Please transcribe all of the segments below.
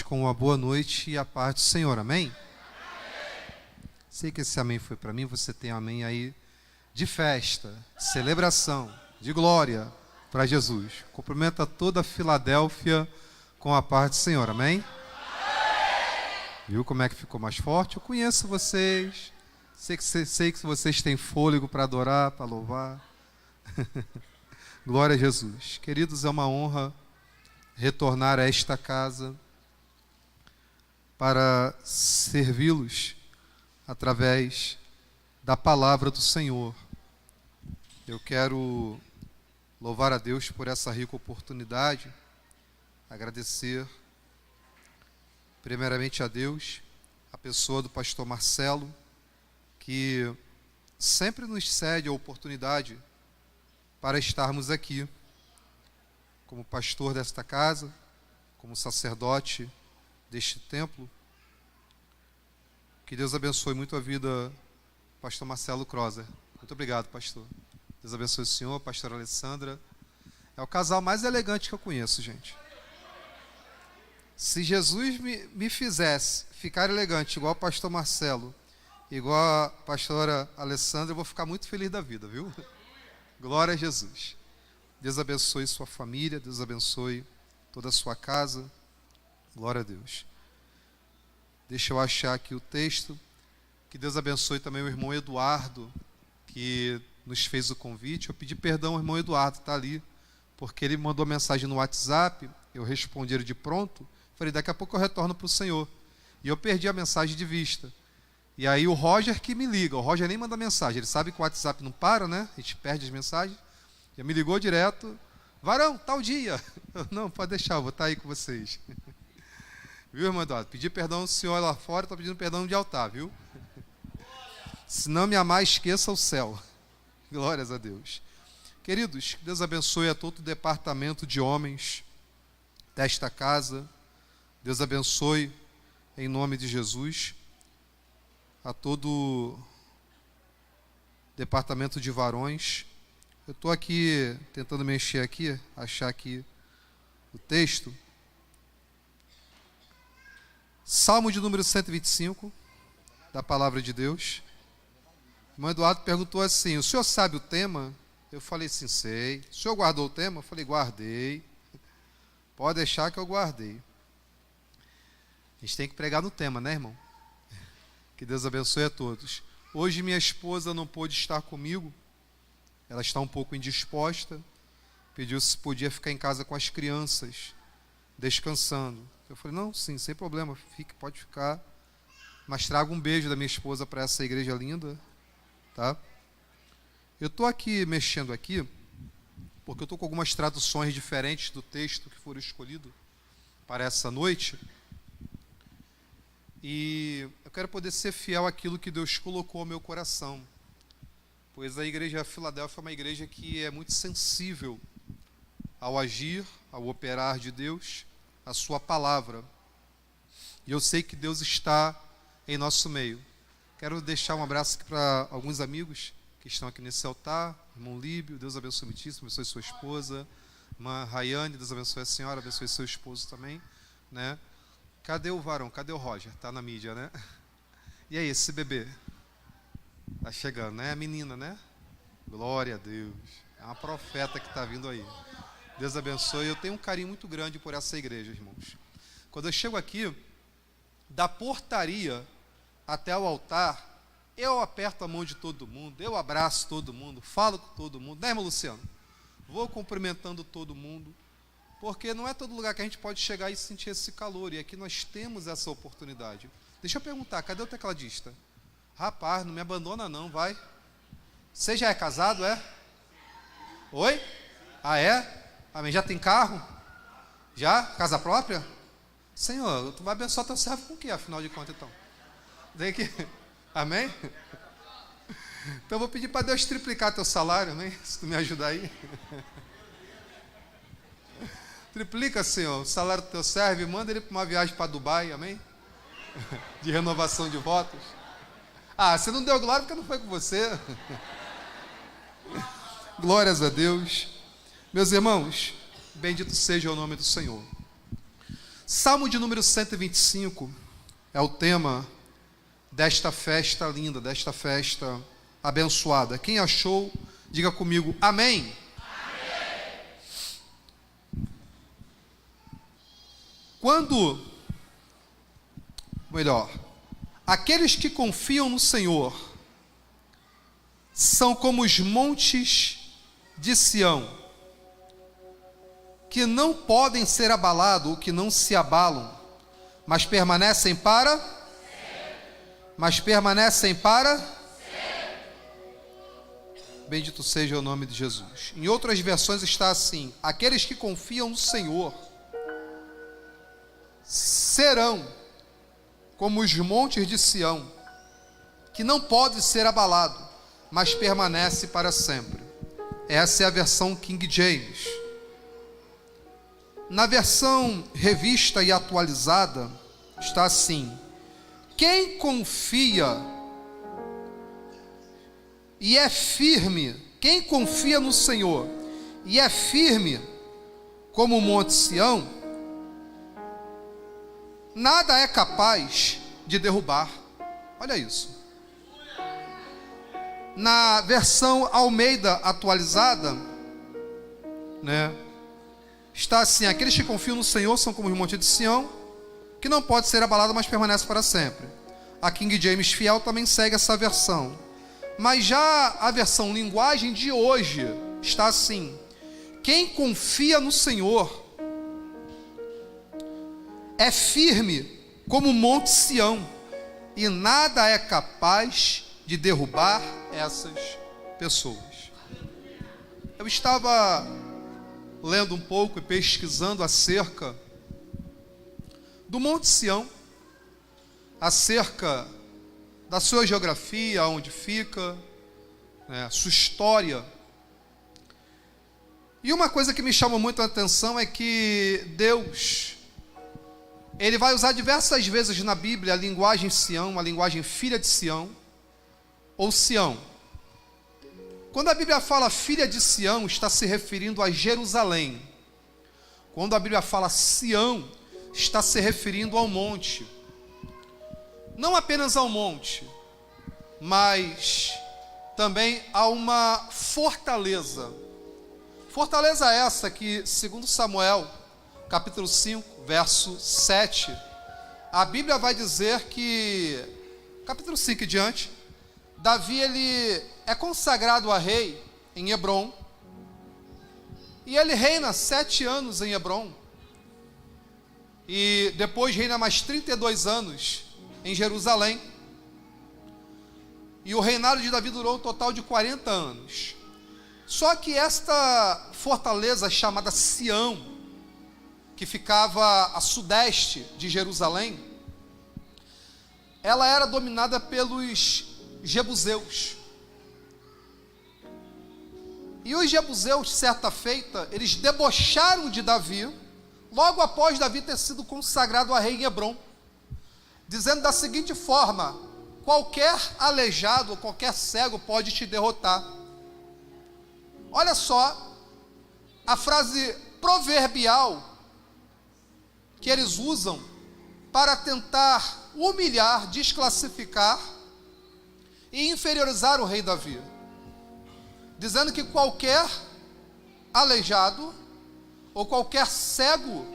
com uma boa noite e a paz do Senhor, amém? Sei que esse amém foi para mim, você tem amém aí de festa, de celebração, de glória para Jesus. Cumprimenta toda a Filadélfia com a paz do Senhor, amém? Viu como é que ficou mais forte? Eu conheço vocês, sei que vocês têm fôlego para adorar, para louvar. Glória a Jesus. Queridos, é uma honra retornar a esta casa para servi-los através da palavra do Senhor. Eu quero louvar a Deus por essa rica oportunidade, agradecer primeiramente a Deus, a pessoa do pastor Marcelo, que sempre nos cede a oportunidade para estarmos aqui, como pastor desta casa, como sacerdote deste templo. Que Deus abençoe muito a vida do pastor Marcelo Croser. Muito obrigado, pastor. Deus abençoe o senhor, pastora Alessandra. É o casal mais elegante que eu conheço, gente. Se Jesus me fizesse ficar elegante, igual o pastor Marcelo, igual a pastora Alessandra, eu vou ficar muito feliz da vida, viu? Glória a Jesus. Deus abençoe sua família, Deus abençoe toda a sua casa. Glória a Deus. Deixa eu achar aqui o texto. Que Deus abençoe também o irmão Eduardo, que nos fez o convite. Eu pedi perdão ao irmão Eduardo, está ali, porque ele mandou mensagem no WhatsApp, eu respondi ele de pronto, falei, daqui a pouco eu retorno para o Senhor. E eu perdi a mensagem de vista. E aí o Roger que me liga, o Roger nem manda mensagem, ele sabe que o WhatsApp não para, né? A gente perde as mensagens. Já me ligou direto, varão, tal dia. Não, pode deixar, eu vou estar aí com vocês. Viu, irmão Eduardo? Pedi perdão ao senhor lá fora, estou pedindo perdão de altar, viu? Se não me amar, esqueça o céu. Glórias a Deus. Queridos, Deus abençoe a todo o departamento de homens desta casa. Deus abençoe, em nome de Jesus, a todo o departamento de varões. Eu estou aqui tentando mexer aqui, achar aqui o texto. Salmo de número 125, da palavra de Deus. O irmão Eduardo perguntou assim, o senhor sabe o tema? Eu falei assim, sei. O senhor guardou o tema? Eu falei, guardei. Pode deixar que eu guardei. A gente tem que pregar no tema, né, irmão? Que Deus abençoe a todos. Hoje minha esposa não pôde estar comigo. Ela está um pouco indisposta. Pediu se podia ficar em casa com as crianças, descansando. Eu falei, não, sim, sem problema, fique, pode ficar. Mas traga um beijo da minha esposa para essa igreja linda, tá? Eu estou aqui mexendo aqui, porque eu estou com algumas traduções diferentes do texto que foram escolhido para essa noite. E eu quero poder ser fiel àquilo que Deus colocou ao meu coração. Pois a igreja Filadélfia é uma igreja que é muito sensível ao agir, ao operar de Deus, a sua palavra. E eu sei que Deus está em nosso meio. Quero deixar um abraço aqui para alguns amigos que estão aqui nesse altar. Irmão Líbio, Deus abençoe muitíssimo, abençoe sua esposa. Irmã Rayane, Deus abençoe a senhora, abençoe seu esposo também, né? Cadê o varão? Cadê o Roger? Está na mídia, né? E aí, esse bebê? Está chegando, né? A menina, né? Glória a Deus. É uma profeta que está vindo aí. Deus abençoe. Eu tenho um carinho muito grande por essa igreja, irmãos. Quando eu chego aqui, da portaria até o altar, eu aperto a mão de todo mundo, eu abraço todo mundo, falo com todo mundo, né, irmão Luciano? Vou cumprimentando todo mundo, porque não é todo lugar que a gente pode chegar e sentir esse calor, e aqui nós temos essa oportunidade. Deixa eu perguntar, cadê o tecladista? Rapaz, não me abandona não, vai. Você já é casado, é? Oi? Ah, é? Amém. Já tem carro? Já? Casa própria? Senhor, tu vai abençoar teu servo com o quê, afinal de contas, então? Tem que... Amém? Então eu vou pedir para Deus triplicar teu salário, amém? Se tu me ajudar aí. Triplica, Senhor, o salário do teu servo e manda ele para uma viagem para Dubai, amém? De renovação de votos. Ah, você não deu glória porque não foi com você. Glórias a Deus. Meus irmãos, bendito seja o nome do Senhor. Salmo de número 125 é o tema desta festa linda, desta festa abençoada. Quem achou, diga comigo, amém. Aqueles que confiam no Senhor são como os montes de Sião, que não podem ser abalados, ou que não se abalam, mas permanecem para Bendito seja o nome de Jesus. Em outras versões está assim: aqueles que confiam no Senhor serão como os montes de Sião, que não pode ser abalado, mas permanece para sempre. Essa é a versão King James. Na versão revista e atualizada está assim: quem confia e é firme, quem confia no Senhor e é firme como o monte Sião, nada é capaz de derrubar. Olha isso. Na versão Almeida atualizada, está assim: aqueles que confiam no Senhor são como o monte de Sião, que não pode ser abalado, mas permanece para sempre. A King James Fiel também segue essa versão. Mas já a versão linguagem de hoje está assim: quem confia no Senhor é firme como o monte Sião, e nada é capaz de derrubar essas pessoas. Eu estava lendo um pouco e pesquisando acerca do Monte Sião, acerca da sua geografia, onde fica, sua história. E uma coisa que me chama muito a atenção é que Deus, Ele vai usar diversas vezes na Bíblia a linguagem Sião, a linguagem filha de Sião, ou Sião. Quando a Bíblia fala filha de Sião, está se referindo a Jerusalém. Quando a Bíblia fala Sião, está se referindo ao monte. Não apenas ao monte, mas também a uma fortaleza. Fortaleza essa que, segundo Samuel, capítulo 5, verso 7, a Bíblia vai dizer que, capítulo 5 e diante, Davi, ele é consagrado a rei em Hebrom, e ele reina 7 anos em Hebrom, e depois reina mais 32 anos em Jerusalém, e o reinado de Davi durou um total de 40 anos. Só que esta fortaleza chamada Sião, que ficava a sudeste de Jerusalém, ela era dominada pelos jebuseus. E os jebuseus, certa feita, eles debocharam de Davi, logo após Davi ter sido consagrado a rei em Hebrom, dizendo da seguinte forma: qualquer aleijado ou qualquer cego pode te derrotar. Olha só a frase proverbial que eles usam para tentar humilhar, desclassificar e inferiorizar o rei Davi, dizendo que qualquer aleijado ou qualquer cego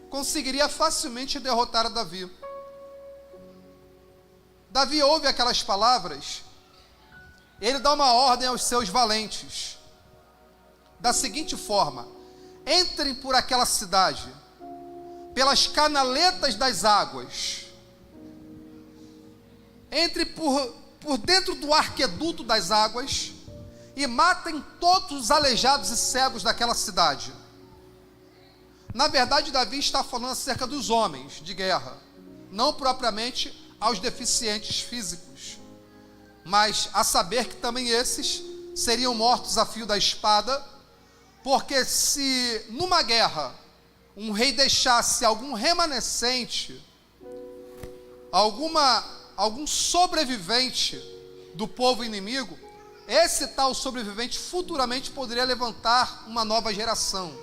conseguiria facilmente derrotar a Davi. Davi ouve aquelas palavras, ele dá uma ordem aos seus valentes, da seguinte forma: entrem por aquela cidade, pelas canaletas das águas, entre por dentro do arqueduto das águas, e matem todos os aleijados e cegos daquela cidade. Na verdade, Davi está falando acerca dos homens de guerra, não propriamente aos deficientes físicos, mas a saber que também esses seriam mortos a fio da espada, porque se numa guerra um rei deixasse algum remanescente, algum sobrevivente do povo inimigo, esse tal sobrevivente futuramente poderia levantar uma nova geração,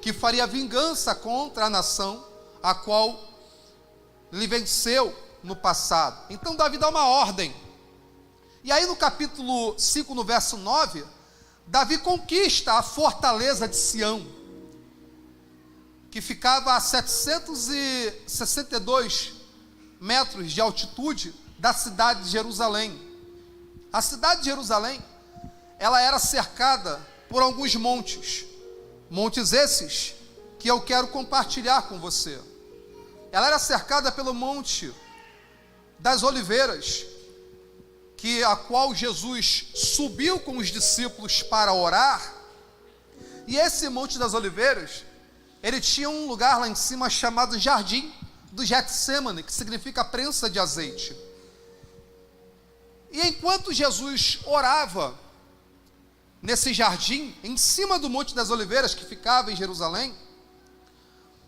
que faria vingança contra a nação a qual ele venceu no passado. Então Davi dá uma ordem. E aí no capítulo 5, no verso 9, Davi conquista a fortaleza de Sião, que ficava a 762 metros de altitude da cidade de Jerusalém. A cidade de Jerusalém, ela era cercada por alguns montes. Montes esses que eu quero compartilhar com você. Ela era cercada pelo Monte das Oliveiras, a qual Jesus subiu com os discípulos para orar. E esse Monte das Oliveiras, ele tinha um lugar lá em cima chamado Jardim do Getsêmani, que significa prensa de azeite. E enquanto Jesus orava nesse jardim, em cima do Monte das Oliveiras, que ficava em Jerusalém,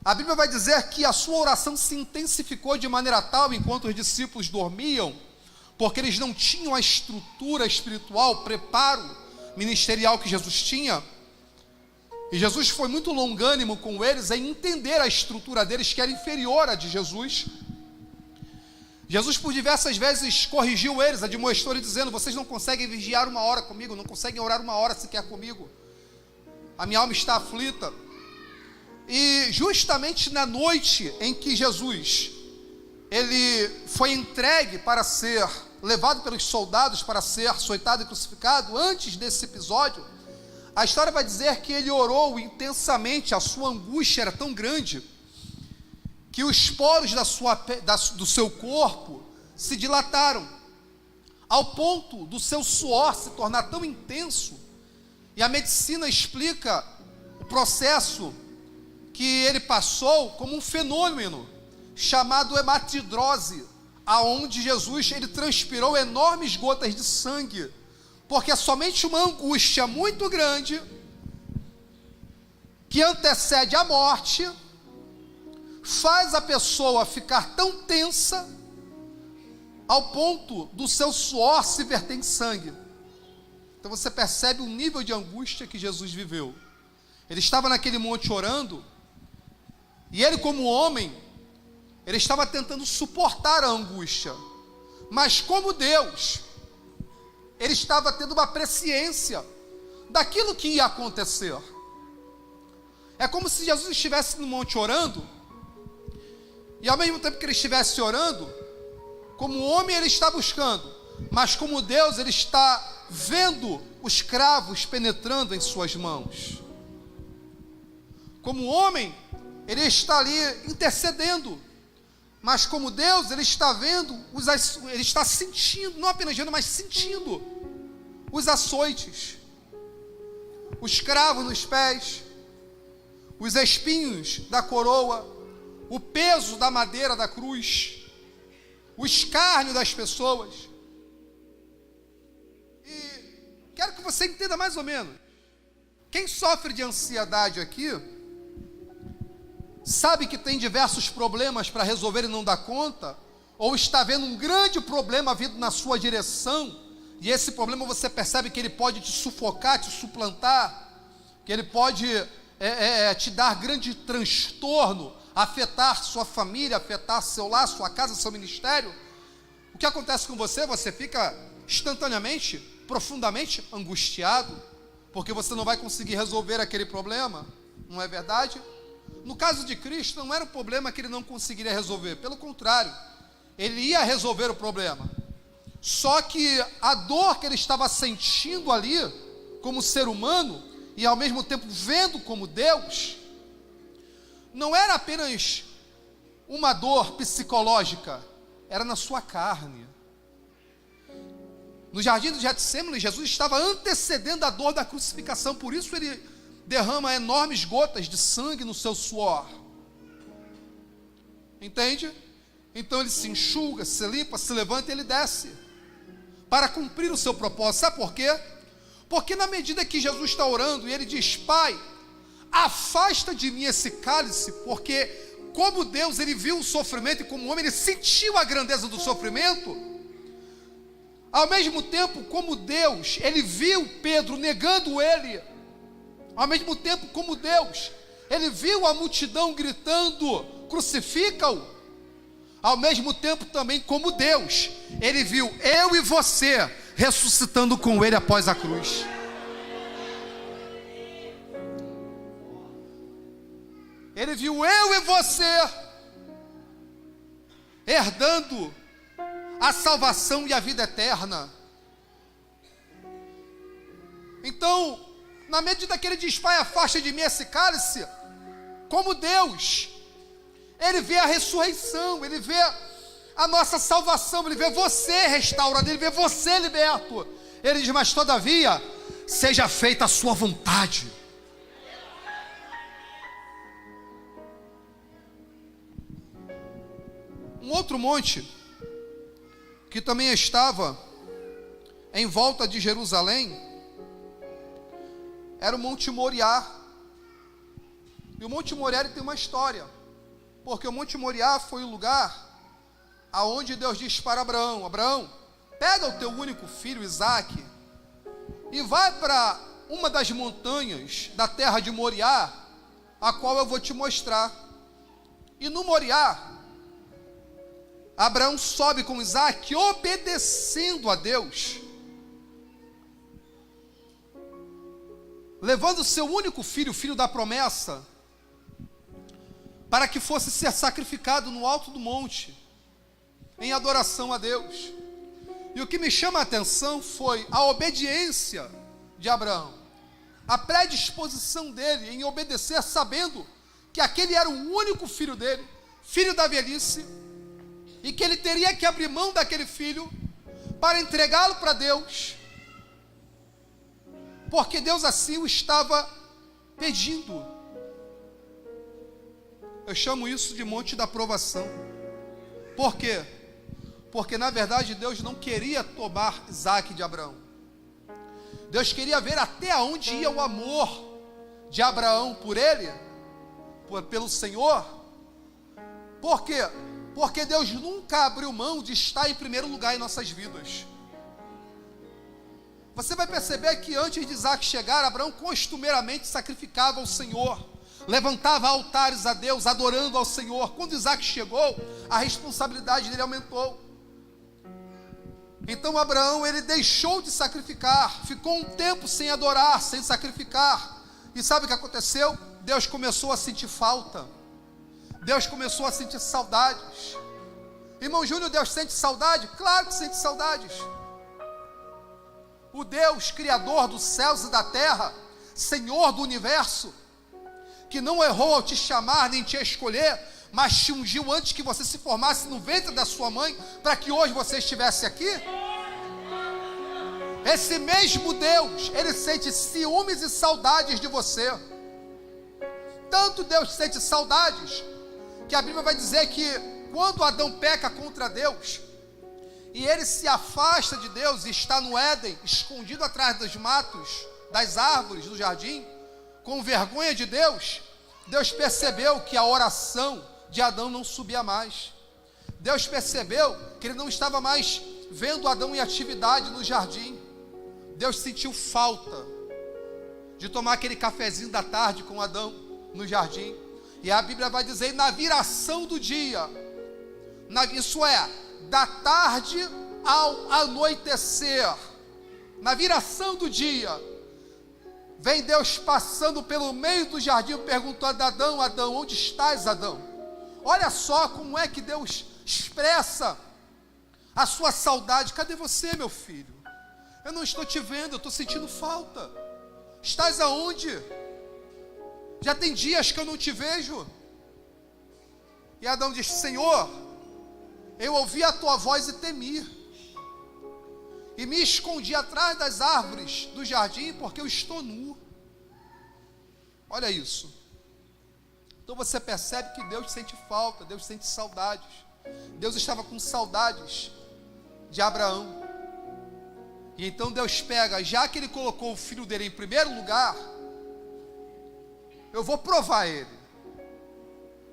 a Bíblia vai dizer que a sua oração se intensificou de maneira tal, enquanto os discípulos dormiam, porque eles não tinham a estrutura espiritual, o preparo ministerial que Jesus tinha. E Jesus foi muito longânimo com eles em entender a estrutura deles, que era inferior à de Jesus. Jesus por diversas vezes corrigiu eles, admoestou eles dizendo: vocês não conseguem vigiar 1 hora comigo, não conseguem orar 1 hora sequer comigo, a minha alma está aflita. E justamente na noite em que Jesus, ele foi entregue para ser levado pelos soldados para ser açoitado e crucificado, antes desse episódio, a história vai dizer que ele orou intensamente. A sua angústia era tão grande que os poros do seu corpo se dilataram, ao ponto do seu suor se tornar tão intenso. E a medicina explica o processo que ele passou como um fenômeno chamado hematidrose, aonde Jesus, ele transpirou enormes gotas de sangue, porque somente uma angústia muito grande, que antecede a morte, faz a pessoa ficar tão tensa, ao ponto do seu suor se verter em sangue. Então você percebe o nível de angústia que Jesus viveu. Ele estava naquele monte orando, e ele, como homem, ele estava tentando suportar a angústia, mas como Deus, ele estava tendo uma presciência daquilo que ia acontecer. É como se Jesus estivesse no monte orando, e ao mesmo tempo que ele estivesse orando, como homem ele está buscando, mas como Deus ele está vendo os cravos penetrando em suas mãos. Como homem, ele está ali intercedendo, mas como Deus, ele está vendo, ele está sentindo, não apenas vendo, mas sentindo os açoites, os cravos nos pés, os espinhos da coroa, o peso da madeira da cruz, o escárnio das pessoas. E quero que você entenda mais ou menos. Quem sofre de ansiedade aqui, sabe que tem diversos problemas para resolver e não dá conta, ou está vendo um grande problema vindo na sua direção, e esse problema você percebe que ele pode te sufocar, te suplantar, que ele pode te dar grande transtorno, afetar sua família, afetar seu lar, sua casa, seu ministério. O que acontece com você? Você fica instantaneamente, profundamente angustiado, porque você não vai conseguir resolver aquele problema, não é verdade? No caso de Cristo, não era um problema que ele não conseguiria resolver, pelo contrário, ele ia resolver o problema. Só que a dor que ele estava sentindo ali, como ser humano, e ao mesmo tempo vendo como Deus, não era apenas uma dor psicológica, era na sua carne. No jardim do Getsêmani, Jesus estava antecedendo a dor da crucificação, por isso ele derrama enormes gotas de sangue no seu suor. Entende? Então ele se enxuga, se limpa, se levanta e ele desce para cumprir o seu propósito. Sabe por quê? Porque na medida que Jesus está orando e ele diz: Pai, afasta de mim esse cálice, porque como Deus, ele viu o sofrimento, e como homem ele sentiu a grandeza do sofrimento. Ao mesmo tempo, como Deus, ele viu Pedro negando ele. Ao mesmo tempo, como Deus, ele viu a multidão gritando crucifica-o, ao mesmo tempo também como Deus, ele viu eu e você ressuscitando com ele após a cruz. Ele viu eu e você herdando a salvação e a vida eterna. Então, na medida que ele diz, Pai, afasta de mim esse cálice, como Deus, ele vê a ressurreição, ele vê a nossa salvação, ele vê você restaurado, ele vê você liberto. Ele diz, mas todavia, seja feita a sua vontade. Um outro monte, que também estava em volta de Jerusalém, era o Monte Moriá. E o Monte Moriá ele tem uma história, porque o Monte Moriá foi o lugar aonde Deus disse para Abraão, Abraão, pega o teu único filho Isaque e vai para uma das montanhas da terra de Moriá, a qual eu vou te mostrar. E no Moriá, Abraão sobe com Isaque, obedecendo a Deus, levando o seu único filho, o filho da promessa, para que fosse ser sacrificado no alto do monte, em adoração a Deus. E o que me chama a atenção foi a obediência de Abraão, a predisposição dele em obedecer, sabendo que aquele era o único filho dele, filho da velhice, e que ele teria que abrir mão daquele filho para entregá-lo para Deus, porque Deus assim o estava pedindo. Eu chamo isso de monte da provação. Por quê? Porque na verdade Deus não queria tomar Isaque de Abraão. Deus queria ver até onde ia o amor de Abraão por ele, pelo Senhor. Por quê? Porque Deus nunca abriu mão de estar em primeiro lugar em nossas vidas. Você vai perceber que antes de Isaque chegar, Abraão costumeiramente sacrificava ao Senhor, levantava altares a Deus, adorando ao Senhor. Quando Isaque chegou, a responsabilidade dele aumentou. Então Abraão, ele deixou de sacrificar, ficou um tempo sem adorar, sem sacrificar. E sabe o que aconteceu? Deus começou a sentir falta. Deus começou a sentir saudades. Irmão Júnior, Deus sente saudade? Claro que sente saudades. O Deus criador dos céus e da terra, Senhor do universo, que não errou ao te chamar nem te escolher, mas te ungiu antes que você se formasse no ventre da sua mãe, para que hoje você estivesse aqui. Esse mesmo Deus, ele sente ciúmes e saudades de você. Tanto Deus sente saudades, que a Bíblia vai dizer que quando Adão peca contra Deus, e ele se afasta de Deus e está no Éden, escondido atrás dos matos, das árvores do jardim, com vergonha de Deus, Deus percebeu que a oração de Adão não subia mais. Deus percebeu que ele não estava mais vendo Adão em atividade no jardim. Deus sentiu falta de tomar aquele cafezinho da tarde com Adão no jardim. E a Bíblia vai dizer, na viração do dia, isso é, da tarde ao anoitecer, na viração do dia, vem Deus passando pelo meio do jardim, perguntando a Adão, Adão, onde estás, Adão? Olha só como é que Deus expressa a sua saudade. Cadê você, meu filho? Eu não estou te vendo, eu estou sentindo falta. Estás aonde? Já tem dias que eu não te vejo. E Adão diz, Senhor, eu ouvi a tua voz e temi, e me escondi atrás das árvores do jardim, porque eu estou nu. Olha isso. Então você percebe que Deus sente falta, Deus sente saudades. Deus estava com saudades de Abraão. E então Deus pega, já que ele colocou o filho dele em primeiro lugar, eu vou provar ele,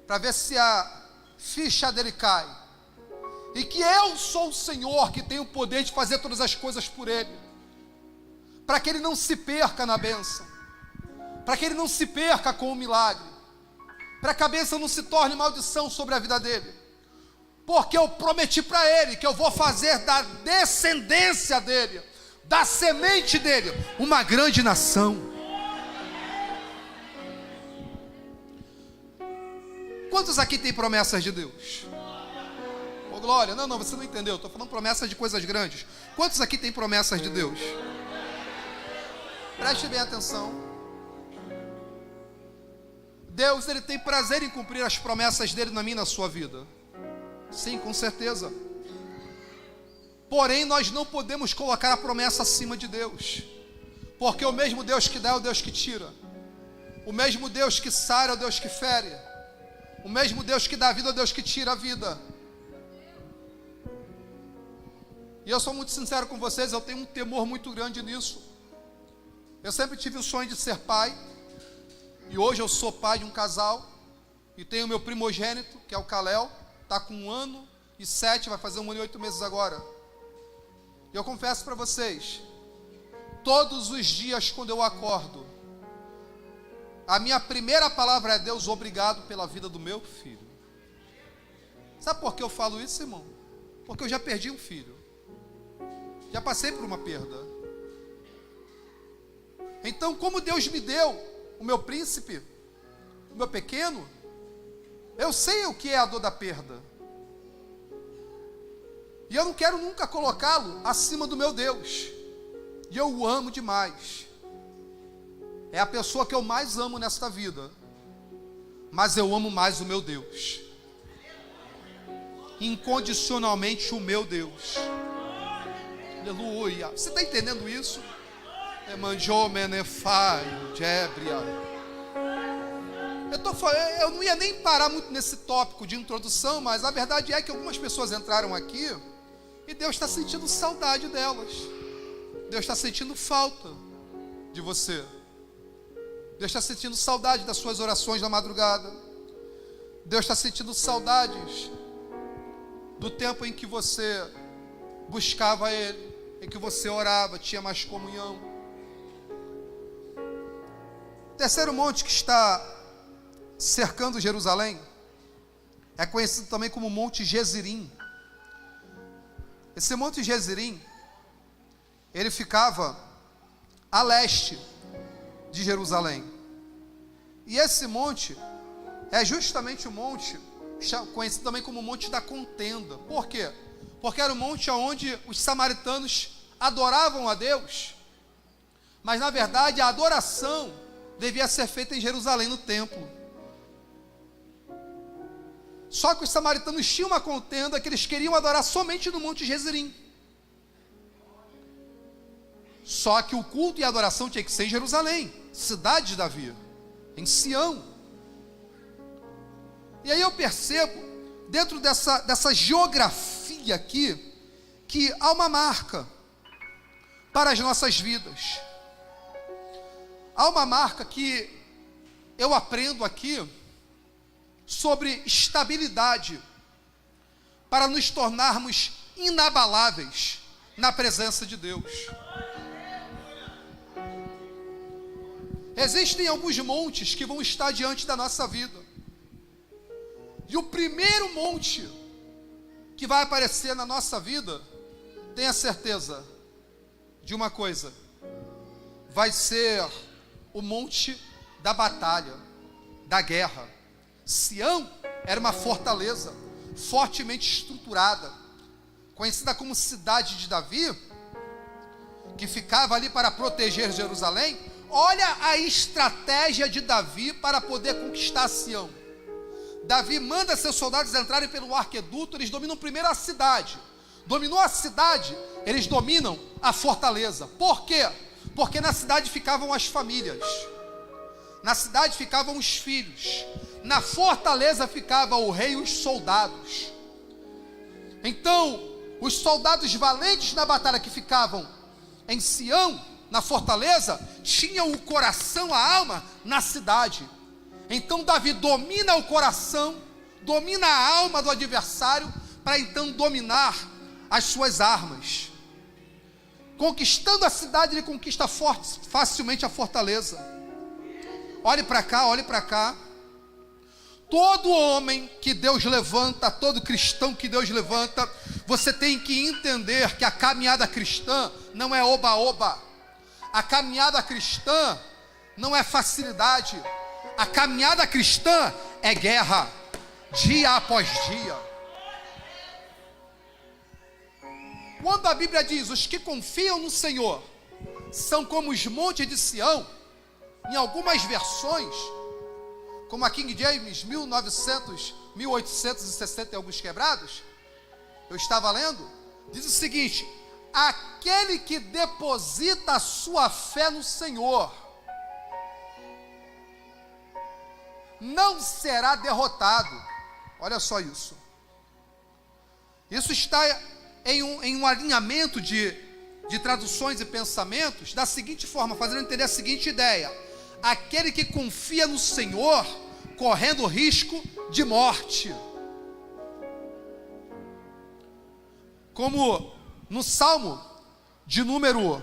para ver se a ficha dele cai. E que eu sou o Senhor que tem o poder de fazer todas as coisas por ele, para que ele não se perca na bênção, para que ele não se perca com o milagre. para que a bênção não se torne maldição sobre a vida dele. Porque eu prometi para ele que eu vou fazer da descendência dele, da semente dele, uma grande nação. Quantos aqui têm promessas de Deus? Ô glória, não, você não entendeu, estou falando promessas de coisas grandes. Quantos aqui têm promessas de Deus? Preste bem atenção. Deus, Ele tem prazer em cumprir as promessas dele na minha e na sua vida. Sim, com certeza. Porém, nós não podemos colocar a promessa acima de Deus, porque o mesmo Deus que dá é o Deus que tira. O mesmo Deus que sara é o Deus que fere. O mesmo Deus que dá a vida é o Deus que tira a vida. E eu sou muito sincero com vocês, eu tenho um temor muito grande nisso. Eu sempre tive o sonho de ser pai, e hoje eu sou pai de um casal, e tenho meu primogênito, que é o Kalel, está com 1 ano e 7, vai fazer 1 ano e 8 meses agora. E eu confesso para vocês, todos os dias quando eu acordo, a minha primeira palavra é: Deus, obrigado pela vida do meu filho. Sabe por que eu falo isso, irmão? Porque eu já perdi um filho, já passei por uma perda. Então, como Deus me deu o meu príncipe, o meu pequeno, eu sei o que é a dor da perda. E eu não quero nunca colocá-lo acima do meu Deus. E eu o amo demais. É a pessoa que eu mais amo nesta vida. Mas eu amo mais o meu Deus. Incondicionalmente o meu Deus. Aleluia. Você está entendendo isso? Eu não ia nem parar muito nesse tópico de introdução, mas a verdade é que algumas pessoas entraram aqui e Deus está sentindo saudade delas. Deus está sentindo falta de você. Deus está sentindo saudade das suas orações da madrugada. Deus está sentindo saudades do tempo em que você buscava Ele, em que você orava, tinha mais comunhão. Terceiro monte que está cercando Jerusalém é conhecido também como Monte Gezirim. Esse Monte Gezirim, ele ficava a leste de Jerusalém. E esse monte é justamente o monte conhecido também como Monte da Contenda. Por quê? Porque era o monte onde os samaritanos adoravam a Deus, mas na verdade a adoração devia ser feita em Jerusalém, no templo. Só que os samaritanos tinham uma contenda que eles queriam adorar somente no Monte Gezirim. Só que o culto e a adoração tinha que ser em Jerusalém, cidade de Davi, em Sião. E aí eu percebo, dentro dessa geografia aqui, que há uma marca para as nossas vidas. Há uma marca que eu aprendo aqui sobre estabilidade, para nos tornarmos inabaláveis na presença de Deus. Existem alguns montes que vão estar diante da nossa vida. E o primeiro monte que vai aparecer na nossa vida, tenha certeza de uma coisa: vai ser o monte da batalha, da guerra. Sião era uma fortaleza fortemente estruturada, conhecida como cidade de Davi, que ficava ali para proteger Jerusalém. Olha a estratégia de Davi para poder conquistar Sião. Davi manda seus soldados entrarem pelo arqueduto. Eles dominam primeiro a cidade. Dominou a cidade, eles dominam a fortaleza. Por quê? Porque na cidade ficavam as famílias, na cidade ficavam os filhos, na fortaleza ficava o rei e os soldados. Então, os soldados valentes na batalha que ficavam em Sião, na fortaleza, tinham o coração, a alma na cidade. Então Davi domina o coração, domina a alma do adversário, para então dominar as suas armas. Conquistando a cidade, ele conquista facilmente a fortaleza. Olhe para cá, olhe para cá. todo homem que Deus levanta, todo cristão que Deus levanta, você tem que entender que a caminhada cristã não é oba-oba. A caminhada cristã não é facilidade. A caminhada cristã é guerra, dia após dia. Quando a Bíblia diz, os que confiam no Senhor são como os montes de Sião, em algumas versões, como a King James 1860 e alguns quebrados, eu estava lendo, diz o seguinte: aquele que deposita a sua fé no Senhor não será derrotado. Olha só isso. Isso está em um alinhamento de traduções e pensamentos da seguinte forma, fazendo entender a seguinte ideia: aquele que confia no Senhor, correndo risco de morte. Como no Salmo de número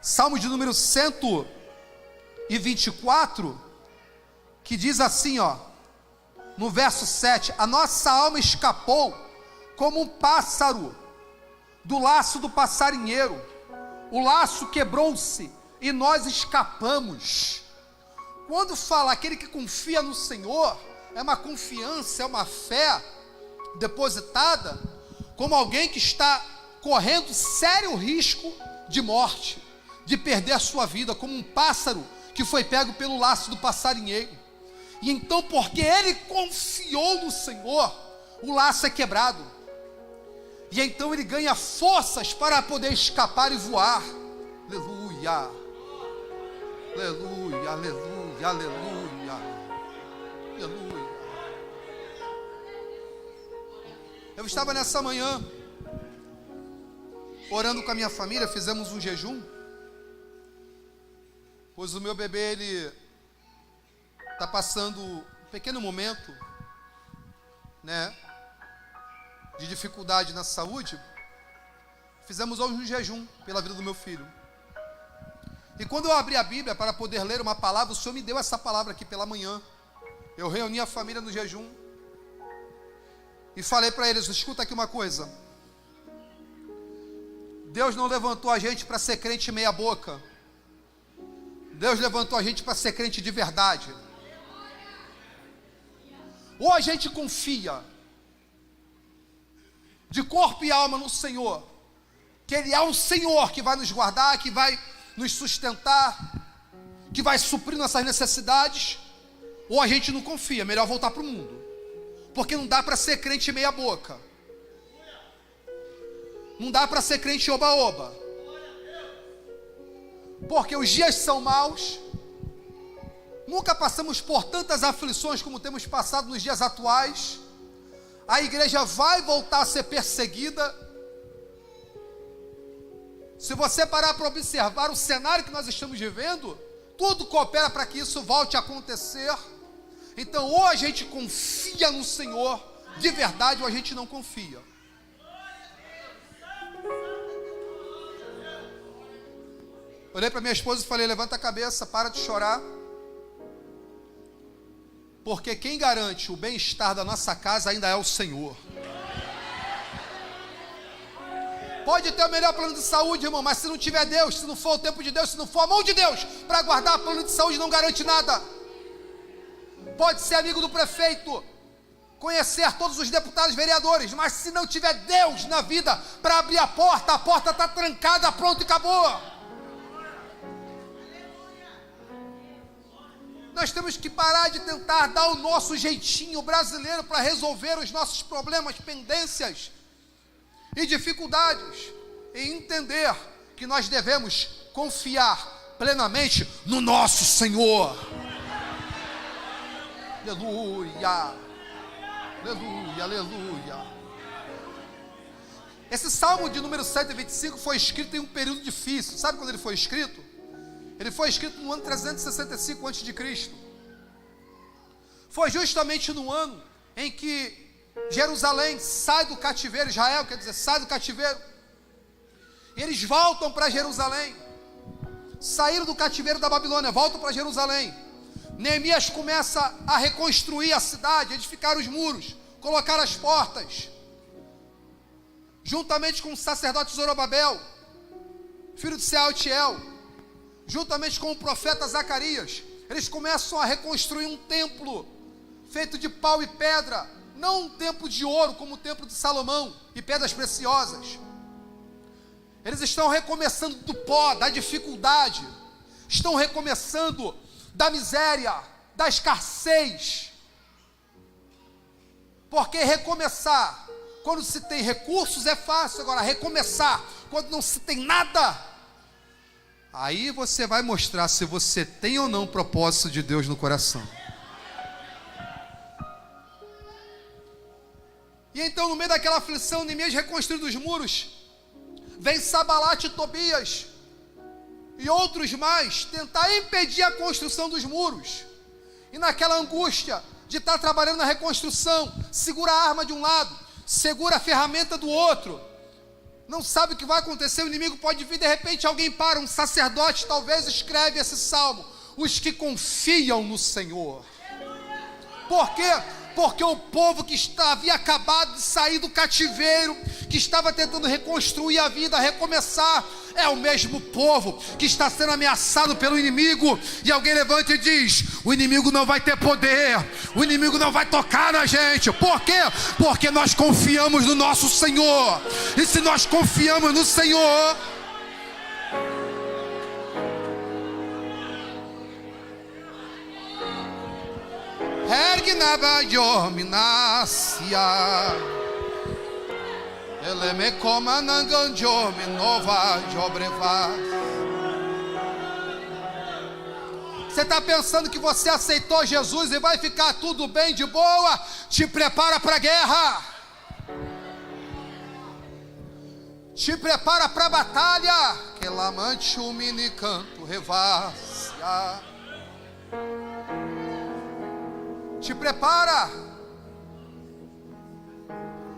124, que diz assim, no verso 7, a nossa alma escapou como um pássaro do laço do passarinheiro, o laço quebrou-se e nós escapamos. Quando fala aquele que confia no Senhor, é uma confiança, é uma fé depositada como alguém que está correndo sério risco de morte, de perder a sua vida, como um pássaro que foi pego pelo laço do passarinheiro. E então, porque ele confiou no Senhor, o laço é quebrado. E então ele ganha forças para poder escapar e voar. Aleluia, aleluia, aleluia, aleluia, aleluia. Eu estava nessa manhã orando com a minha família, fizemos um jejum, pois o meu bebê, ele está passando um pequeno momento, de dificuldade na saúde. Fizemos hoje um jejum pela vida do meu filho. E quando eu abri a Bíblia para poder ler uma palavra, o Senhor me deu essa palavra aqui pela manhã. Eu reuni a família no jejum e falei para eles: escuta aqui uma coisa, Deus não levantou a gente para ser crente meia boca. Deus levantou a gente para ser crente de verdade. Ou a gente confia de corpo e alma no Senhor, que Ele é o Senhor que vai nos guardar, que vai nos sustentar, que vai suprir nossas necessidades, ou a gente não confia, melhor voltar para o mundo, porque não dá para ser crente meia boca, não dá para ser crente oba-oba, porque os dias são maus. Nunca passamos por tantas aflições como temos passado nos dias atuais. A igreja vai voltar a ser perseguida. Se você parar para observar o cenário que nós estamos vivendo, tudo coopera para que isso volte a acontecer. Então, ou a gente confia no Senhor de verdade, ou a gente não confia. Olhei para minha esposa e falei: levanta a cabeça, para de chorar, porque quem garante o bem-estar da nossa casa ainda é o Senhor. Pode ter o melhor plano de saúde, irmão, mas se não tiver Deus, se não for o tempo de Deus, se não for a mão de Deus para guardar, plano de saúde não garante nada. Pode ser amigo do prefeito, conhecer todos os deputados, vereadores, mas se não tiver Deus na vida para abrir a porta está trancada, pronto e acabou. Nós temos que parar de tentar dar o nosso jeitinho brasileiro para resolver os nossos problemas, pendências e dificuldades, e entender que nós devemos confiar plenamente no nosso Senhor. Aleluia, aleluia, aleluia. Esse Salmo de número 125 foi escrito em um período difícil. Sabe quando ele foi escrito? Ele foi escrito no ano 365 a.C. Foi justamente no ano em que Jerusalém sai do cativeiro, Israel, quer dizer, sai do cativeiro. E eles voltam para Jerusalém. Saíram do cativeiro da Babilônia, voltam para Jerusalém. Neemias começa a reconstruir a cidade, edificar os muros, colocar as portas, juntamente com o sacerdote Zorobabel, filho de Sealtiel, juntamente com o profeta Zacarias. Eles começam a reconstruir um templo feito de pau e pedra, não um templo de ouro como o templo de Salomão e pedras preciosas. Eles estão recomeçando do pó, da dificuldade, estão recomeçando da miséria, da escassez. Porque recomeçar quando se tem recursos é fácil, agora recomeçar quando não se tem nada, aí você vai mostrar se você tem ou não o propósito de Deus no coração. E então, no meio daquela aflição, Neemias reconstruindo os muros, vem Sanbalate e Tobias e outros mais tentar impedir a construção dos muros. E naquela angústia de estar trabalhando na reconstrução, segura a arma de um lado, segura a ferramenta do outro, não sabe o que vai acontecer. O inimigo pode vir, de repente alguém para, um sacerdote talvez escreve esse salmo: os que confiam no Senhor. Por quê? Porque o povo que havia acabado de sair do cativeiro, que estava tentando reconstruir a vida, recomeçar, é o mesmo povo que está sendo ameaçado pelo inimigo. E alguém levanta e diz: o inimigo não vai ter poder, o inimigo não vai tocar na gente. Por quê? Porque nós confiamos no nosso Senhor. E se nós confiamos no Senhor, Ergnaba Yominasia Ele me coma nanganjo me nova jobreva. Você está pensando que você aceitou Jesus e vai ficar tudo bem de boa? Te prepara para a guerra, te prepara para a batalha. Que lamante o mini canto revácia. Te prepara.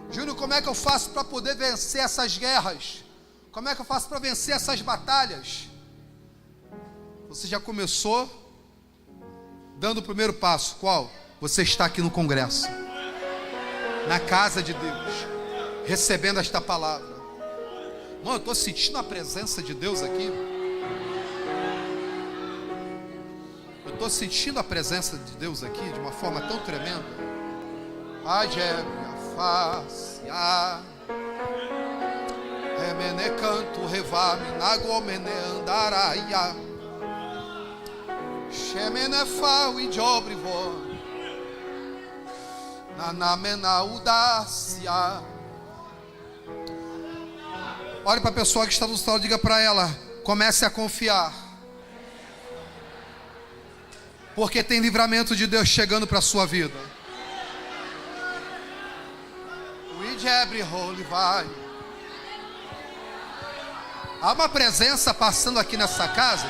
Júnior, como é que eu faço para poder vencer essas guerras? Como é que eu faço para vencer essas batalhas? Você já começou dando o primeiro passo. Qual? Você está aqui no congresso, na casa de Deus, recebendo esta palavra. Mano, eu estou sentindo a presença de Deus aqui. Eu estou sentindo a presença de Deus aqui de uma forma tão tremenda. Adjébia face, remene canto, revame, nagomene andaraia, xemene fau e jobrivo, nanamena audácia. Olhe para a pessoa que está do seu lado, diga para ela: comece a confiar, porque tem livramento de Deus chegando para a sua vida. Há uma presença passando aqui nessa casa.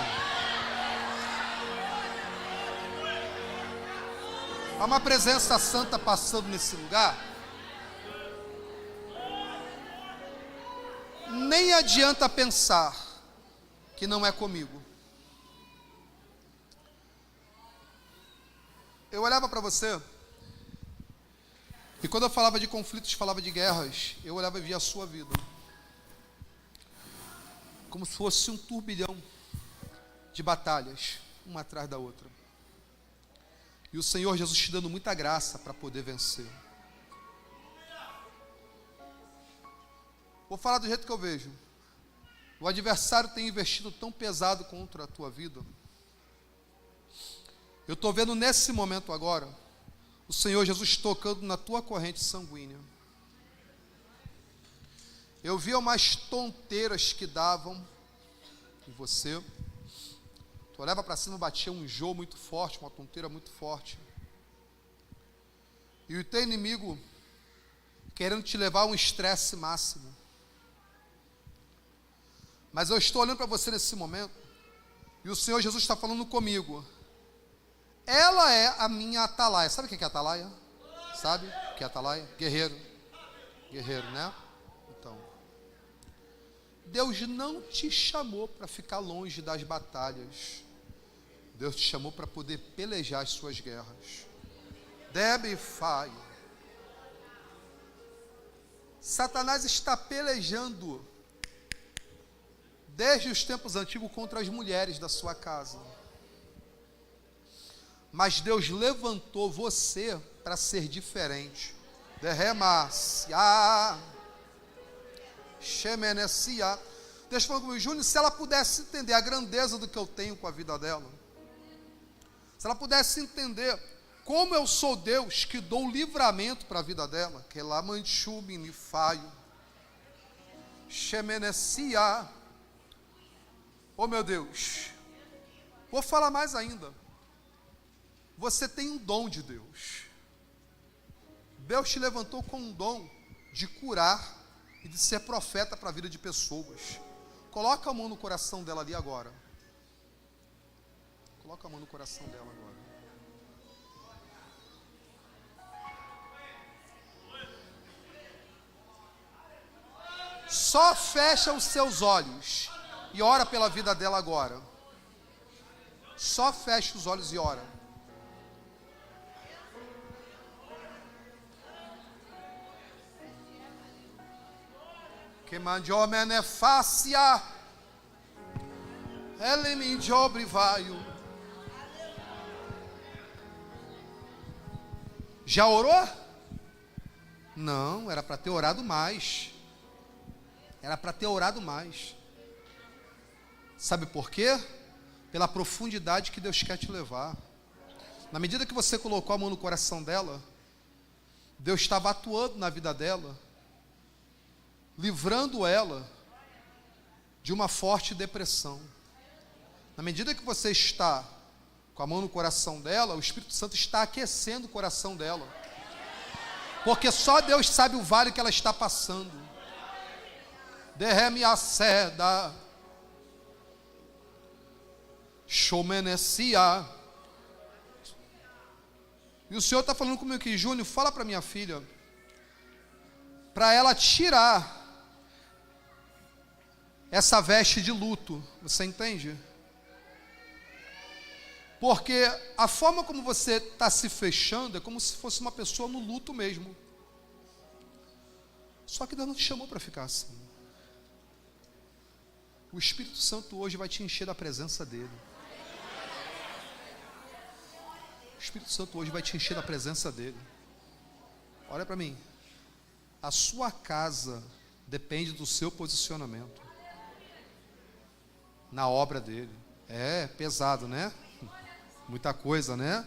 Há uma presença santa passando nesse lugar. Nem adianta pensar que não é comigo. Eu olhava para você, e quando eu falava de conflitos, falava de guerras, eu olhava e via a sua vida como se fosse um turbilhão de batalhas, uma atrás da outra. E o Senhor Jesus te dando muita graça para poder vencer. Vou falar do jeito que eu vejo. O adversário tem investido tão pesado contra a tua vida. Eu estou vendo nesse momento agora o Senhor Jesus tocando na tua corrente sanguínea. Eu via umas tonteiras que davam em você. Tu olhava para cima, batia um enjoo muito forte, uma tonteira muito forte. E o teu inimigo querendo te levar a um estresse máximo. Mas eu estou olhando para você nesse momento, e o Senhor Jesus está falando comigo. Ela é a minha atalaia. Sabe o que é atalaia? Sabe o que é atalaia? Guerreiro. Guerreiro, né? Então, Deus não te chamou para ficar longe das batalhas. Deus te chamou para poder pelejar as suas guerras. Debe fire. Satanás está pelejando desde os tempos antigos contra as mulheres da sua casa. Mas Deus levantou você para ser diferente. Derrema-se-a. Shemenesia. Deus falou comigo, Júnior, se ela pudesse entender a grandeza do que eu tenho com a vida dela, se ela pudesse entender como eu sou Deus que dou livramento para a vida dela, que lá manchubini faio, shemenesia. Oh meu Deus, vou falar mais ainda. Você tem um dom de Deus. Deus te levantou com um dom de curar e de ser profeta para a vida de pessoas. Coloca a mão no coração dela ali agora. Coloca a mão no coração dela agora. Só fecha os seus olhos e ora pela vida dela agora. Só fecha os olhos e ora. Que mandiomene fácia, ele me jobre vaio. Já orou? Não, era para ter orado mais. Era para ter orado mais. Sabe por quê? Pela profundidade que Deus quer te levar. Na medida que você colocou a mão no coração dela, Deus estava atuando na vida dela, livrando ela de uma forte depressão. Na medida que você está com a mão no coração dela, o Espírito Santo está aquecendo o coração dela. Porque só Deus sabe o vale que ela está passando. Derrame a seda. Shomenecia. E o Senhor está falando comigo aqui, Júnior, fala para minha filha, para ela tirar essa veste de luto. Você entende? Porque a forma como você está se fechando é como se fosse uma pessoa no luto mesmo. Só que Deus não te chamou para ficar assim. O Espírito Santo hoje vai te encher da presença dEle. O Espírito Santo hoje vai te encher da presença dEle. Olha para mim. A sua casa depende do seu posicionamento na obra dEle. É pesado, né? Muita coisa, né?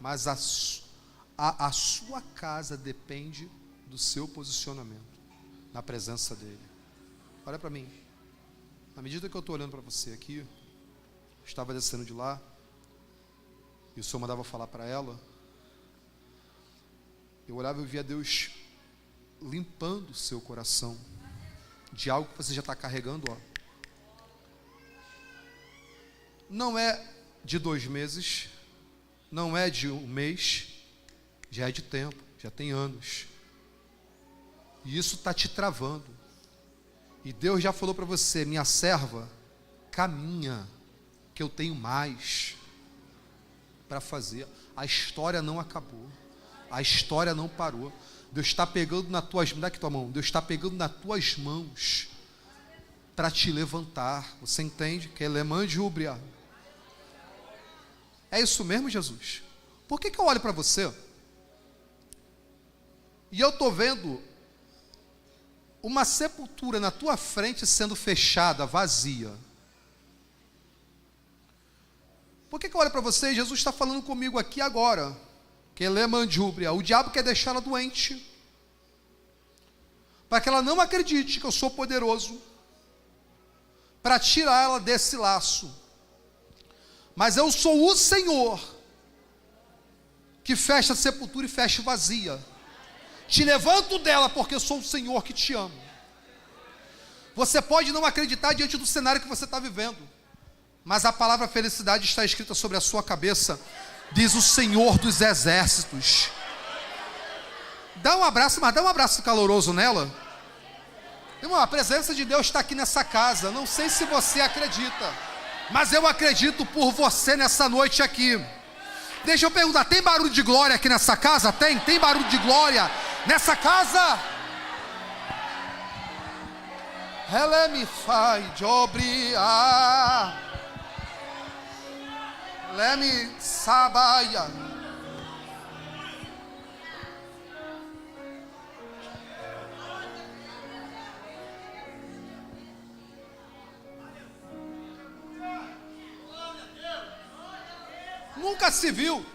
Mas a sua casa depende do seu posicionamento na presença dEle. Olha para mim. Na medida que eu estou olhando para você aqui, eu estava descendo de lá, e o Senhor mandava falar para ela, eu olhava e via Deus limpando o seu coração de algo que você já está carregando, ó. Não é de 2 meses, não é de 1 mês, já é de tempo, já tem anos. E isso está te travando. E Deus já falou para você, minha serva, caminha, que eu tenho mais para fazer. A história não acabou, a história não parou. Deus está pegando nas tuas mãos, dá aqui tua mão, Deus está pegando nas tuas mãos para te levantar. Você entende? Que ele é manjúbria. É isso mesmo, Jesus? Por que eu olho para você e eu estou vendo uma sepultura na tua frente sendo fechada, vazia? Por que eu olho para você e Jesus está falando comigo aqui agora? Que ele é manjúbria. O diabo quer deixar ela doente, para que ela não acredite que eu sou poderoso, para tirar ela desse laço. Mas eu sou o Senhor que fecha a sepultura e fecha vazia. Te levanto dela porque eu sou o Senhor que te amo. Você pode não acreditar diante do cenário que você está vivendo, mas a palavra felicidade está escrita sobre a sua cabeça. Diz o Senhor dos exércitos. Dá um abraço, mas dá um abraço caloroso nela. Irmão, a presença de Deus está aqui nessa casa. Não sei se você acredita. Mas eu acredito por você nessa noite aqui. Deixa eu perguntar, tem barulho de glória aqui nessa casa? Tem barulho de glória nessa casa? Ela me faz obriar. Leme sabaia. Nunca se viu,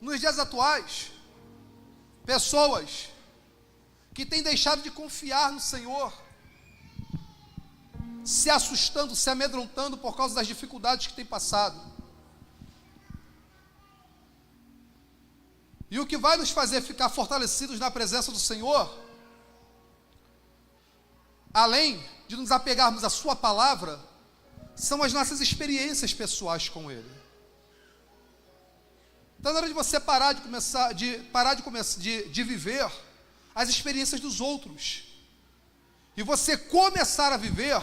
nos dias atuais, pessoas que têm deixado de confiar no Senhor, se assustando, se amedrontando por causa das dificuldades que têm passado. E o que vai nos fazer ficar fortalecidos na presença do Senhor, além de nos apegarmos à sua palavra, são as nossas experiências pessoais com Ele. Então, na hora de você parar de viver as experiências dos outros, e você começar a viver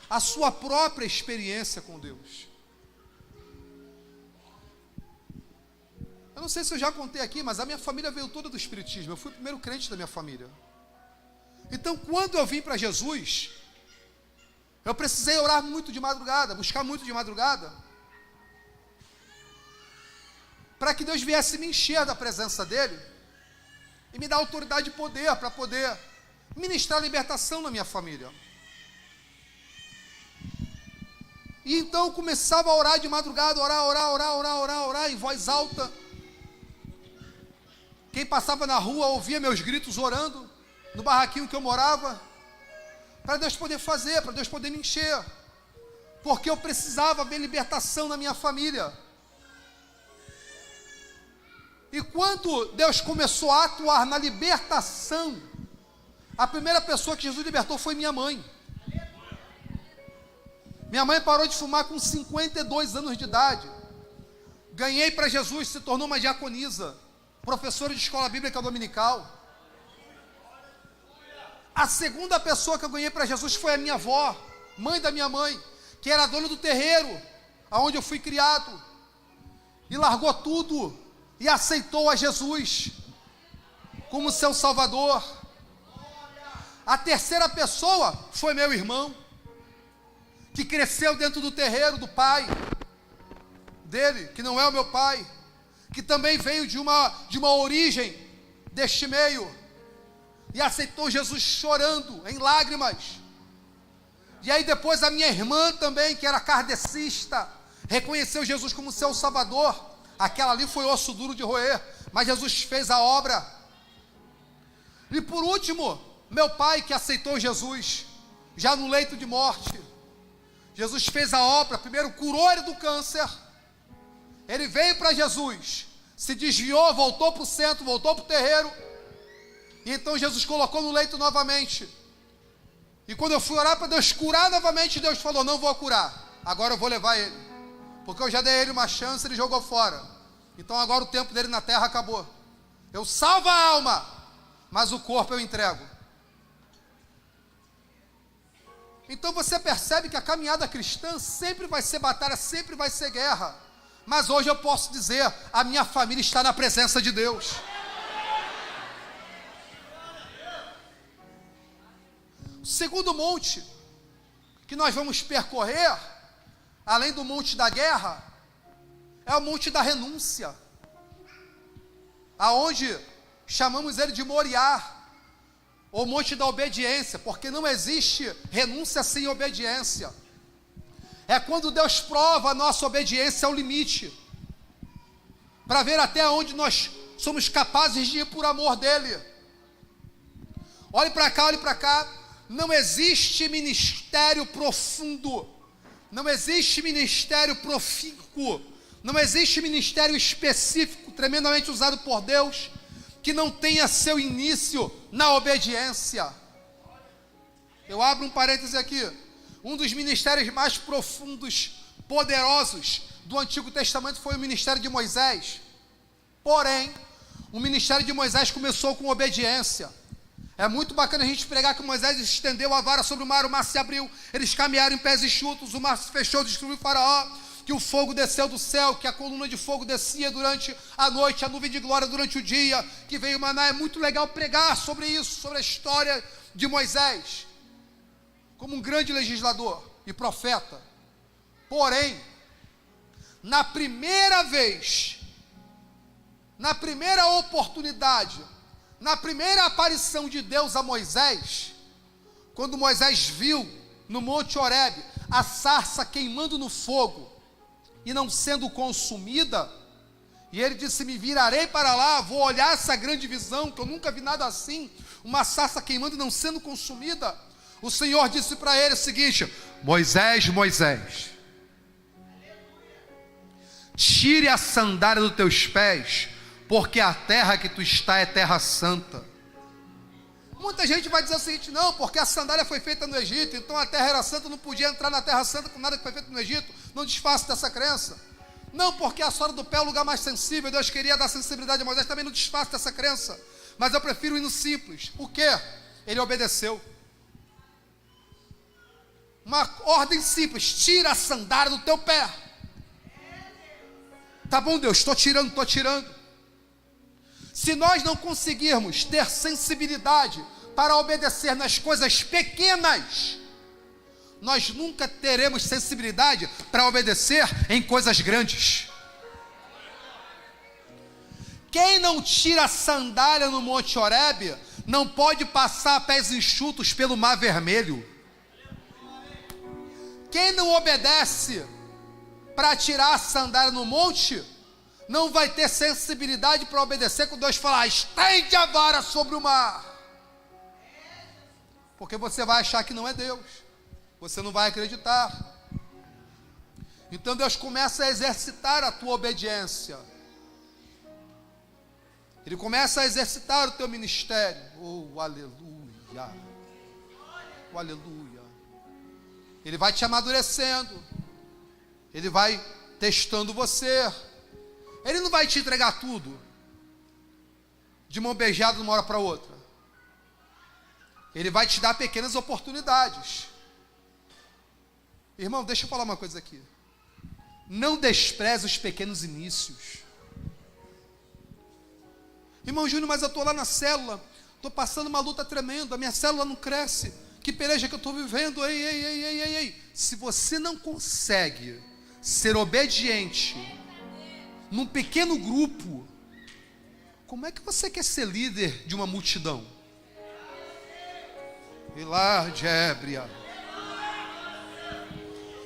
a sua própria experiência com Deus. Eu não sei se eu já contei aqui, mas a minha família veio toda do Espiritismo. Eu fui o primeiro crente da minha família. Então, quando eu vim para Jesus, eu precisei orar muito de madrugada, buscar muito de madrugada, para que Deus viesse me encher da presença dEle e me dar autoridade e poder para poder ministrar libertação na minha família. E então eu começava a orar de madrugada, orar em voz alta. Quem passava na rua ouvia meus gritos orando, no barraquinho que eu morava, para Deus poder fazer, para Deus poder me encher, porque eu precisava ver libertação na minha família. E quando Deus começou a atuar na libertação, a primeira pessoa que Jesus libertou foi minha mãe. Minha mãe parou de fumar com 52 anos de idade. Ganhei para Jesus, se tornou uma diaconisa, professora de escola bíblica dominical. A segunda pessoa que eu ganhei para Jesus foi a minha avó, mãe da minha mãe, que era dona do terreiro, aonde eu fui criado, e largou tudo, e aceitou a Jesus, como seu Salvador. A terceira pessoa foi meu irmão, que cresceu dentro do terreiro do pai dele, que não é o meu pai, que também veio de uma origem deste meio, e aceitou Jesus chorando, em lágrimas. E aí depois a minha irmã também, que era kardecista, reconheceu Jesus como seu Salvador. Aquela ali foi osso duro de roer, mas Jesus fez a obra. E por último, meu pai, que aceitou Jesus, já no leito de morte. Jesus fez a obra, primeiro curou ele do câncer, ele veio para Jesus, se desviou, voltou para o centro, voltou para o terreiro, e então Jesus colocou no leito novamente. E quando eu fui orar para Deus curar novamente, Deus falou, não vou curar, agora eu vou levar ele, porque eu já dei a ele uma chance, ele jogou fora, então agora o tempo dele na terra acabou. Eu salvo a alma, mas o corpo eu entrego. Então você percebe que a caminhada cristã sempre vai ser batalha, sempre vai ser guerra. Mas hoje eu posso dizer, a minha família está na presença de Deus. O segundo monte que nós vamos percorrer, além do monte da guerra, é o monte da renúncia, aonde chamamos ele de Moriá, ou monte da obediência, porque não existe renúncia sem obediência. É quando Deus prova a nossa obediência ao limite, para ver até onde nós somos capazes de ir por amor dEle. Olhe para cá, não existe ministério profundo, não existe ministério profícuo, não existe ministério específico, tremendamente usado por Deus, que não tenha seu início na obediência. Eu abro um parêntese aqui. Um dos ministérios mais profundos, poderosos do Antigo Testamento foi o ministério de Moisés. Porém, o ministério de Moisés começou com obediência. É muito bacana a gente pregar que Moisés estendeu a vara sobre o mar se abriu, eles caminharam em pés enxutos, o mar se fechou, destruiu o faraó, que o fogo desceu do céu, que a coluna de fogo descia durante a noite, a nuvem de glória durante o dia, que veio o maná. É muito legal pregar sobre isso, sobre a história de Moisés, como um grande legislador e profeta. Porém, na primeira vez, na primeira oportunidade, na primeira aparição de Deus a Moisés, quando Moisés viu no Monte Horebe a sarça queimando no fogo e não sendo consumida, e ele disse: me virarei para lá, vou olhar essa grande visão, que eu nunca vi nada assim, uma sarça queimando e não sendo consumida. O Senhor disse para ele o seguinte: Moisés, Moisés, tire a sandália dos teus pés, porque a terra que tu está é terra santa. Muita gente vai dizer o seguinte: não, porque a sandália foi feita no Egito, então a terra era santa, não podia entrar na terra santa com nada que foi feito no Egito. Não desfaça dessa crença. Não, porque a sola do pé é o lugar mais sensível, Deus queria dar sensibilidade a Moisés, também não desfaça dessa crença. Mas eu prefiro ir no simples. O quê? Ele obedeceu. Uma ordem simples: tira a sandália do teu pé. Tá bom, Deus, estou tirando. Se nós não conseguirmos ter sensibilidade para obedecer nas coisas pequenas, nós nunca teremos sensibilidade para obedecer em coisas grandes. Quem não tira a sandália no Monte Horebe não pode passar a pés enxutos pelo Mar Vermelho. Quem não obedece para tirar a sandália no monte não vai ter sensibilidade para obedecer quando Deus falar: estende a vara sobre o mar, porque você vai achar que não é Deus, você não vai acreditar. Então Deus começa a exercitar a tua obediência, Ele começa a exercitar o teu ministério. Oh, aleluia, oh, aleluia. Ele vai te amadurecendo, Ele vai testando você. Ele não vai te entregar tudo de mão beijada de uma hora para outra. Ele vai te dar pequenas oportunidades. Irmão, deixa eu falar uma coisa aqui. Não despreze os pequenos inícios. Irmão Júnior, mas eu estou lá na célula, estou passando uma luta tremenda, a minha célula não cresce. Que peleja que eu estou vivendo. Ei. Se você não consegue ser obediente num pequeno grupo, como é que você quer ser líder de uma multidão?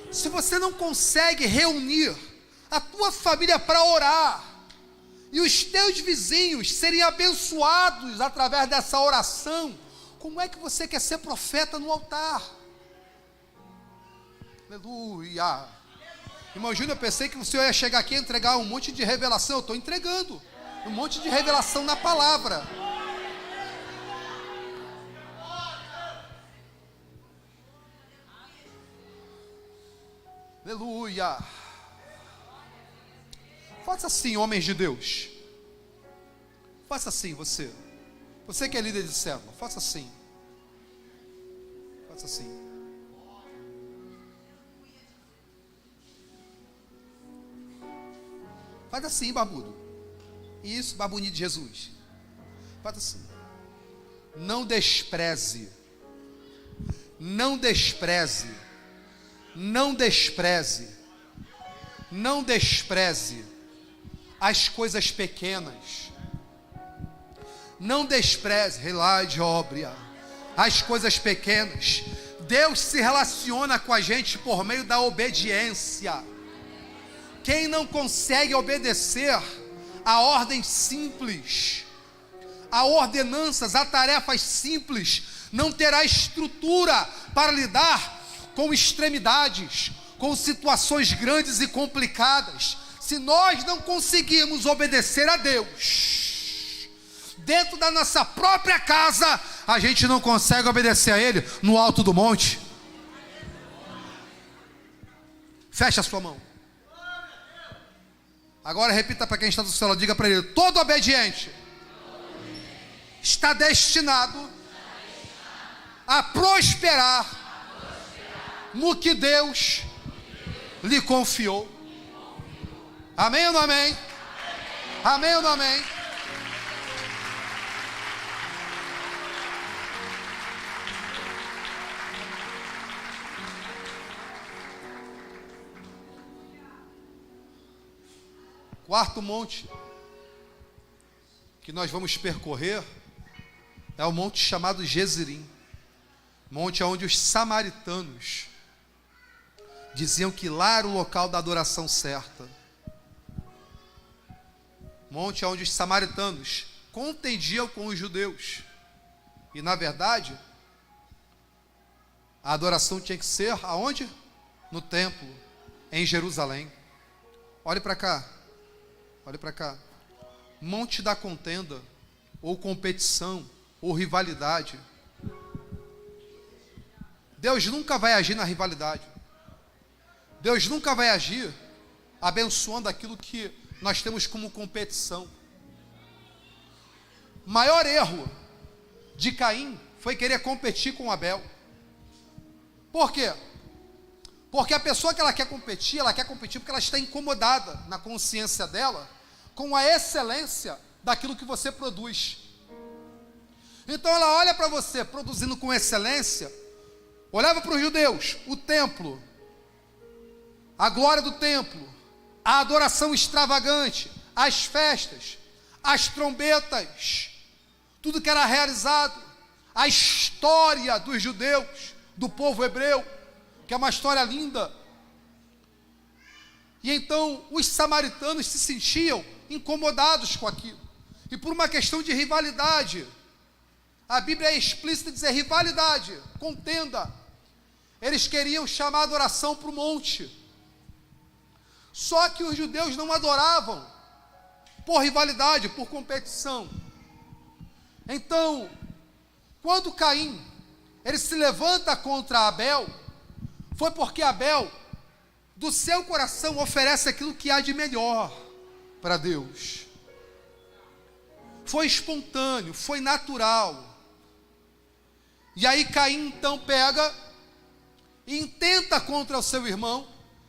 Se você não consegue reunir a tua família para orar, e os teus vizinhos serem abençoados através dessa oração, como é que você quer ser profeta no altar? Aleluia. Irmão Júnior, eu pensei que o senhor ia chegar aqui e entregar um monte de revelação. Eu estou entregando um monte de revelação na palavra. Aleluia. Faça assim, homens de Deus. Faça assim, você. Você que é líder de célula, faça assim. Faça assim. Faz assim, barbudo. Isso, barbudinho de Jesus. Faz assim. Não despreze. Não despreze. Não despreze. Não despreze as coisas pequenas. Não despreze, relade, obra, as coisas pequenas. Deus se relaciona com a gente por meio da obediência. Quem não consegue obedecer a ordens simples, a ordenanças, a tarefas simples, não terá estrutura para lidar com extremidades, com situações grandes e complicadas. Se nós não conseguirmos obedecer a Deus dentro da nossa própria casa, a gente não consegue obedecer a Ele no alto do monte. Fecha a sua mão. Agora repita para quem está do céu, diga para ele: todo obediente está destinado a prosperar no que Deus lhe confiou. Amém ou não amém? Amém ou não amém? Quarto monte que nós vamos percorrer é o monte chamado Gezirim, monte onde os samaritanos diziam que lá era o local da adoração certa, monte onde os samaritanos contendiam com os judeus, e na verdade a adoração tinha que ser aonde? No templo, em Jerusalém. Olhe para cá. Olha para cá. Monte da contenda, ou competição, ou rivalidade. Deus nunca vai agir na rivalidade. Deus nunca vai agir abençoando aquilo que nós temos como competição. O maior erro de Caim foi querer competir com Abel. Por quê? Porque a pessoa que ela quer competir porque ela está incomodada na consciência dela com a excelência daquilo que você produz. Então ela olha para você produzindo com excelência, olhava para os judeus, o templo, a glória do templo, a adoração extravagante, as festas, as trombetas, tudo que era realizado, a história dos judeus, do povo hebreu, que é uma história linda. E então os samaritanos se sentiam incomodados com aquilo, e por uma questão de rivalidade, a Bíblia é explícita em dizer rivalidade, contenda, eles queriam chamar a adoração para o monte. Só que os judeus não adoravam por rivalidade, por competição. Então, quando Caim ele se levanta contra Abel, foi porque Abel, do seu coração, oferece aquilo que há de melhor para Deus. Foi espontâneo, foi natural. E aí Caim então pega e intenta contra o seu irmão,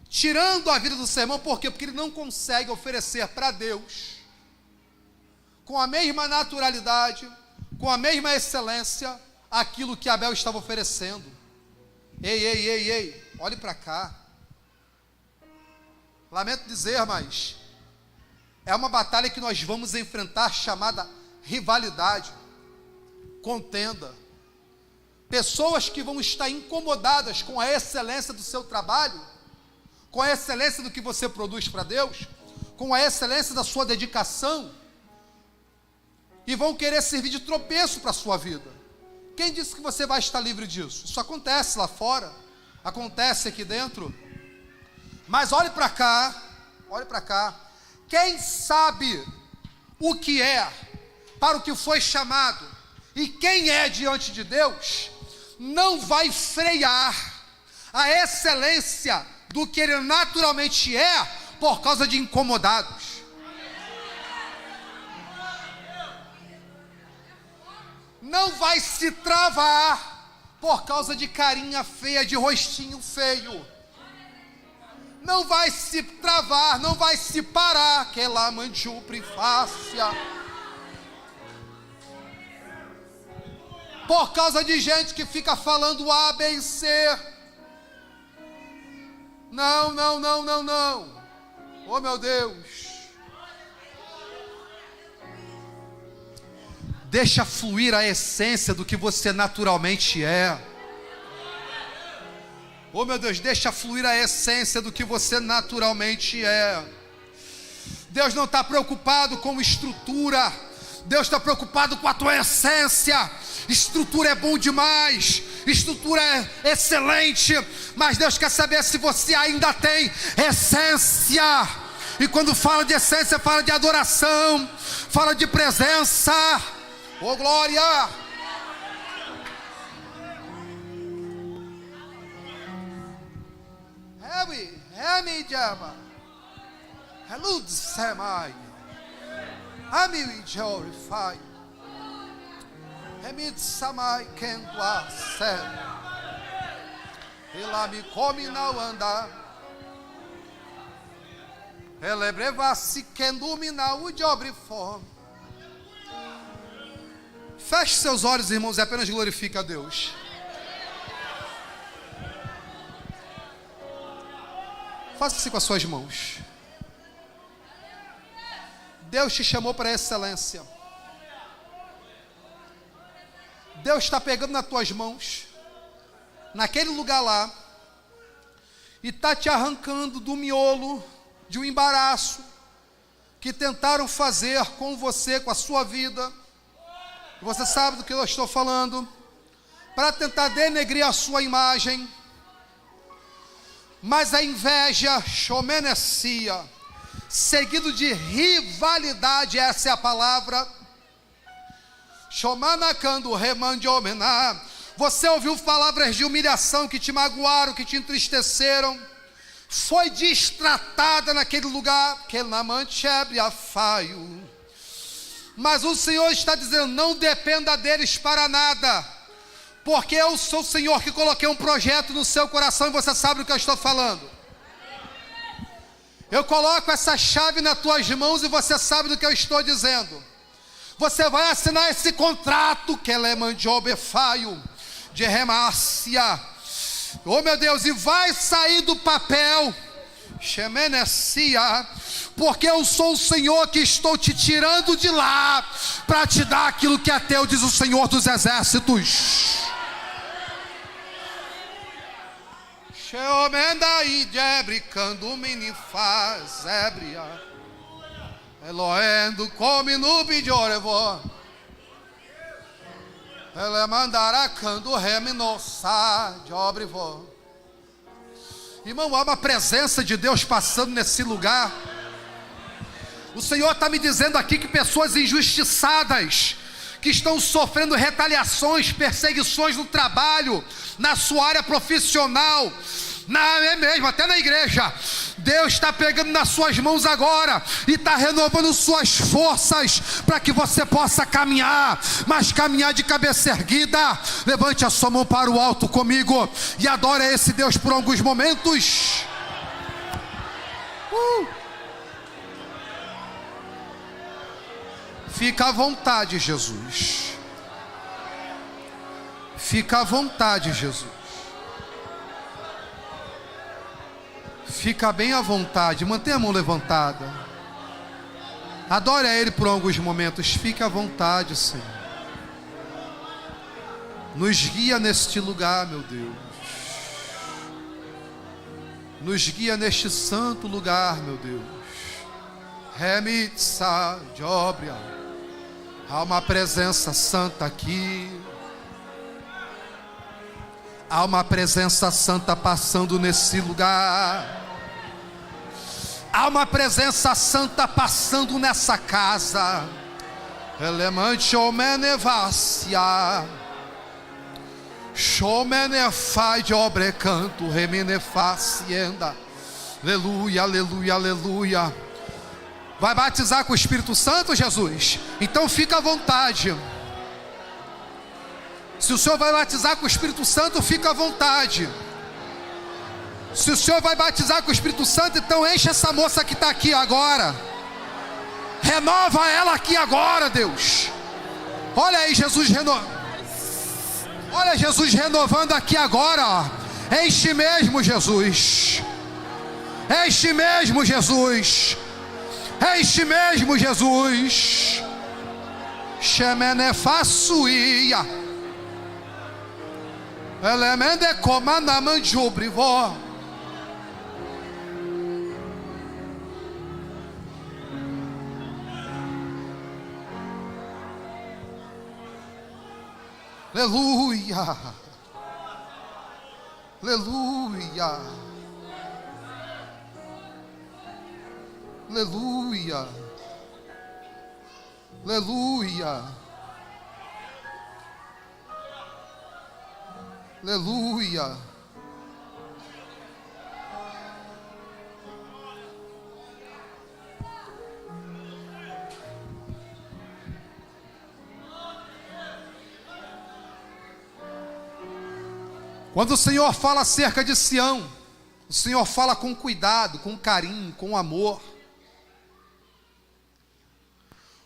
tirando a vida do seu irmão. Por quê? Porque ele não consegue oferecer para Deus, com a mesma naturalidade, com a mesma excelência, aquilo que Abel estava oferecendo. Ei, olhe para cá. Lamento dizer, mas é uma batalha que nós vamos enfrentar, chamada rivalidade, contenda. Pessoas que vão estar incomodadas com a excelência do seu trabalho, com a excelência do que você produz para Deus, com a excelência da sua dedicação, e vão querer servir de tropeço para a sua vida. Quem disse que você vai estar livre disso? Isso acontece lá fora, acontece aqui dentro. Mas olhe para cá, olhe para cá. Quem sabe o que é, para o que foi chamado, e quem é diante de Deus, não vai frear a excelência do que ele naturalmente é, por causa de incomodados. Não vai se travar por causa de carinha feia, de rostinho feio. Não vai se travar, não vai se parar, que lá manjupre fácia. Por causa de gente que fica falando A, B e C. Não. Oh meu Deus. Deixa fluir a essência do que você naturalmente é. Oh meu Deus, deixa fluir a essência do que você naturalmente é. Deus não está preocupado com estrutura, Deus está preocupado com a tua essência. Estrutura é bom demais, estrutura é excelente, mas Deus quer saber se você ainda tem essência. E quando fala de essência, fala de adoração, fala de presença. Oh glória! Ami Jama, Hello Samai, Ami we glorify. Remitsamai kendua se. Ela me come não anda. Ela breva-se kendumina o jobre fome. Feche seus olhos, irmãos, e apenas glorifique a Deus. Faça assim com as suas mãos. Deus te chamou para a excelência. Deus está pegando nas tuas mãos, naquele lugar lá, e está te arrancando do miolo de um embaraço que tentaram fazer com você, com a sua vida. Você sabe do que eu estou falando, para tentar denegrir a sua imagem. Mas a inveja, xomenecia, seguido de rivalidade, essa é a palavra. Xomanacando remandiomená. Você ouviu palavras de humilhação que te magoaram, que te entristeceram. Foi destratada naquele lugar. Que na manchebre afaio. Mas o Senhor está dizendo: não dependa deles para nada, porque eu sou o Senhor que coloquei um projeto no seu coração, e você sabe do que eu estou falando. Eu coloco essa chave nas tuas mãos e você sabe do que eu estou dizendo. Você vai assinar esse contrato, que é mandiobefaio, de remácia. Oh meu Deus, e vai sair do papel, xemenecia, porque eu sou o Senhor que estou te tirando de lá, para te dar aquilo que é teu, diz o Senhor dos Exércitos. Xeomenda e debricando minifaz ébria. Eloendo come no bidiorevo. Ela mandaracando reminossa de obrivo. Irmão, há uma presença de Deus passando nesse lugar. O Senhor está me dizendo aqui que pessoas injustiçadas, que estão sofrendo retaliações, perseguições no trabalho, na sua área profissional, é mesmo, até na igreja, Deus está pegando nas suas mãos agora e está renovando suas forças para que você possa caminhar, mas caminhar de cabeça erguida. Levante a sua mão para o alto comigo e adore esse Deus por alguns momentos. Fica à vontade, Jesus. Fica à vontade, Jesus. Fica bem à vontade, mantenha a mão levantada. Adore a Ele por alguns momentos. Fique à vontade, Senhor. Nos guia neste lugar, meu Deus. Nos guia neste santo lugar, meu Deus. Remitsa de obra. Há uma presença santa aqui. Há uma presença santa passando nesse lugar. Há uma presença santa passando nessa casa. Elemante omenevácia. Xomenefai de obrecanto remenefacienda. Aleluia, aleluia, aleluia. Vai batizar com o Espírito Santo, Jesus? Então fica à vontade. Se o Senhor vai batizar com o Espírito Santo, fica à vontade. Se o Senhor vai batizar com o Espírito Santo, então enche essa moça que está aqui agora. Renova ela aqui agora, Deus. Olha aí Jesus Olha Jesus renovando aqui agora, ó. Enche mesmo, Jesus. Enche mesmo, Jesus. Enche mesmo, Jesus. Xemenefaçuia. Elemende comanda manjubrivó. Aleluia. Aleluia. Aleluia. Aleluia. Aleluia. Quando o Senhor fala acerca de Sião, o Senhor fala com cuidado, com carinho, com amor.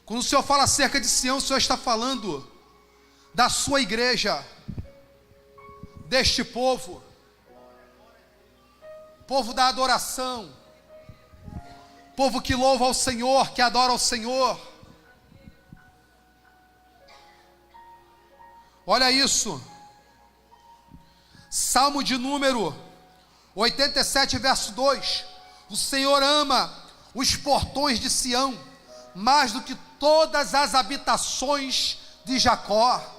Quando o Senhor fala acerca de Sião, o Senhor está falando da sua igreja, deste povo, povo da adoração, povo que louva ao Senhor, que adora ao Senhor. Olha isso, Salmo de número 87, verso 2, o Senhor ama os portões de Sião, mais do que todas as habitações de Jacó.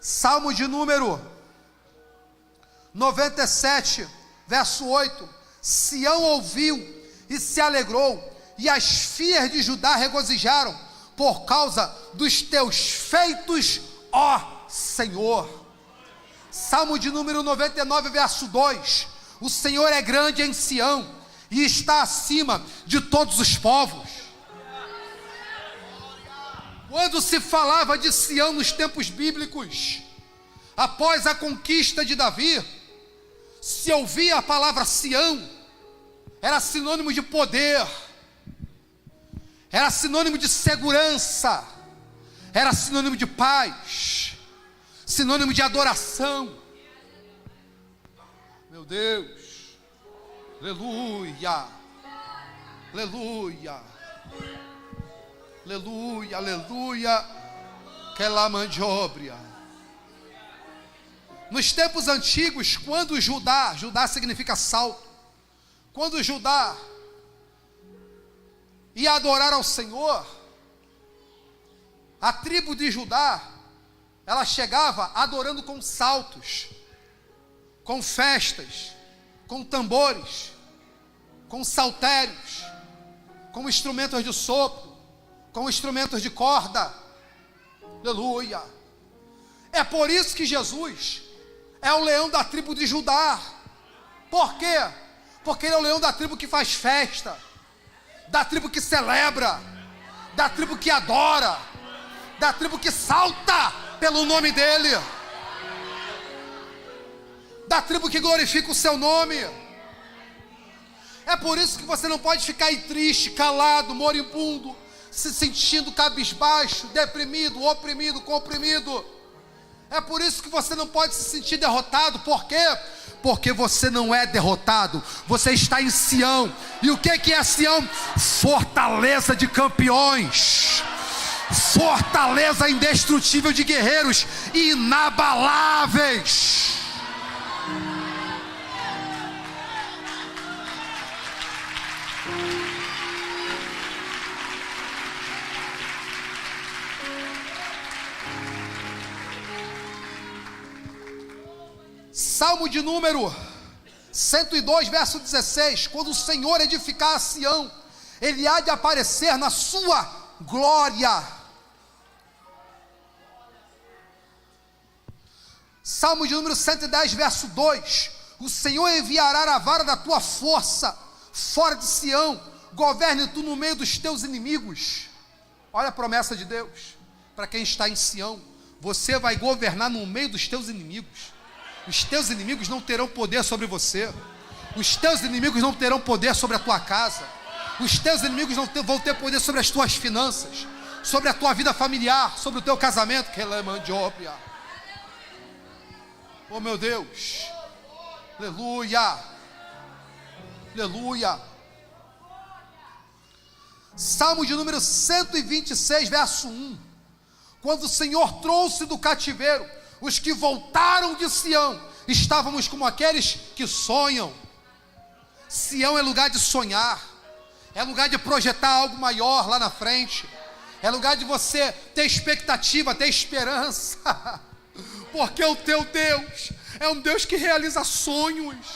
Salmo de número 97, verso 8, Sião ouviu e se alegrou, e as filhas de Judá regozijaram, por causa dos teus feitos, ó Senhor. Salmo de número 99, verso 2, o Senhor é grande em Sião, e está acima de todos os povos. Quando se falava de Sião nos tempos bíblicos, após a conquista de Davi, se ouvia a palavra Sião, era sinônimo de poder, era sinônimo de segurança, era sinônimo de paz, sinônimo de adoração. Meu Deus, aleluia, aleluia, aleluia, aleluia, que la mandiobria. Nos tempos antigos, quando Judá significa salto, quando Judá ia adorar ao Senhor, a tribo de Judá, ela chegava adorando com saltos, com festas, com tambores, com saltérios, com instrumentos de sopro, com instrumentos de corda. Aleluia. É por isso que Jesus é o leão da tribo de Judá. Por quê? Porque ele é o leão da tribo que faz festa, da tribo que celebra, da tribo que adora, da tribo que salta pelo nome dele, da tribo que glorifica o seu nome. É por isso que você não pode ficar aí triste, calado, moribundo, se sentindo cabisbaixo, deprimido, oprimido, comprimido. É por isso que você não pode se sentir derrotado. Por quê? Porque você não é derrotado, você está em Sião. E o que é Sião? Fortaleza de campeões, fortaleza indestrutível de guerreiros inabaláveis. Salmo de número 102, verso 16, quando o Senhor edificar a Sião, ele há de aparecer na sua glória. Salmo de número 110, verso 2, o Senhor enviará a vara da tua força fora de Sião, governe tu no meio dos teus inimigos. Olha a promessa de Deus para quem está em Sião: você vai governar no meio dos teus inimigos. Os teus inimigos não terão poder sobre você, os teus inimigos não terão poder sobre a tua casa, os teus inimigos não vão ter poder sobre as tuas finanças, sobre a tua vida familiar, sobre o teu casamento. Que é mandiópia. Oh meu Deus, aleluia, aleluia. Salmo de número 126, verso 1, quando o Senhor trouxe do cativeiro os que voltaram de Sião, estávamos como aqueles que sonham. Sião é lugar de sonhar, é lugar de projetar algo maior lá na frente, é lugar de você ter expectativa, ter esperança, porque o teu Deus é um Deus que realiza sonhos.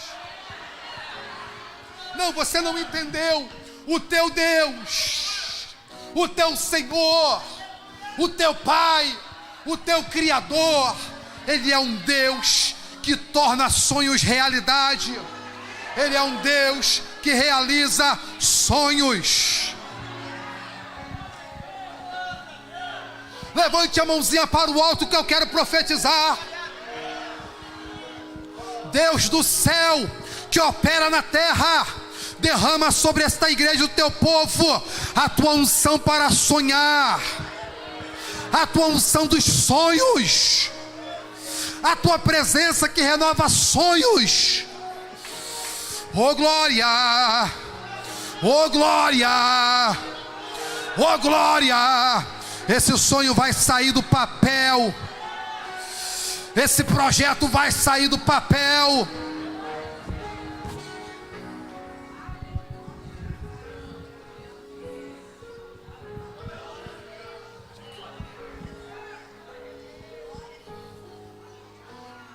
Não, você não entendeu. O teu Deus, o teu Senhor, o teu Pai, o teu Criador, Ele é um Deus que torna sonhos realidade. Ele é um Deus que realiza sonhos. Levante a mãozinha para o alto que eu quero profetizar. Deus do céu, que opera na terra, derrama sobre esta igreja, o teu povo, a tua unção para sonhar, a tua unção dos sonhos, a tua presença que renova sonhos. Oh glória, oh glória, oh glória. Esse sonho vai sair do papel, esse projeto vai sair do papel.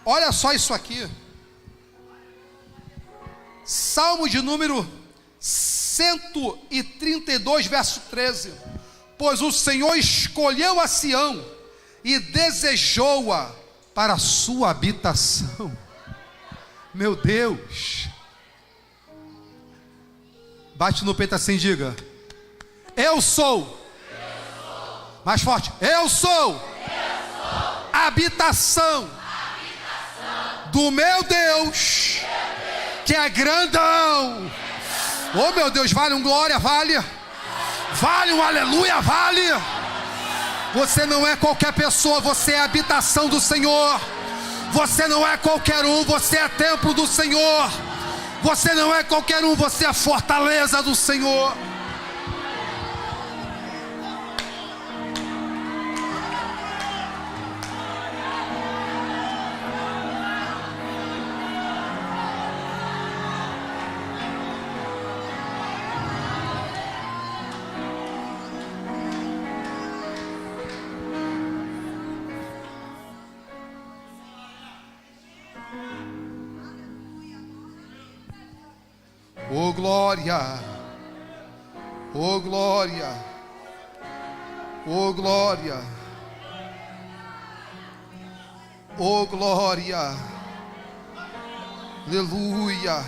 Olha só isso aqui. Salmo de número 132, verso 13. Pois o Senhor escolheu a Sião e desejou-a para a sua habitação. Meu Deus. Bate no peito assim e diga: eu sou. Mais forte: eu sou habitação do meu Deus, que é grandão. Oh meu Deus, vale um glória, vale um aleluia, vale. Você não é qualquer pessoa, você é a habitação do Senhor. Você não é qualquer um, você é templo do Senhor. Você não é qualquer um, você é a fortaleza do Senhor. Oh glória, oh glória, oh glória, oh glória, aleluia.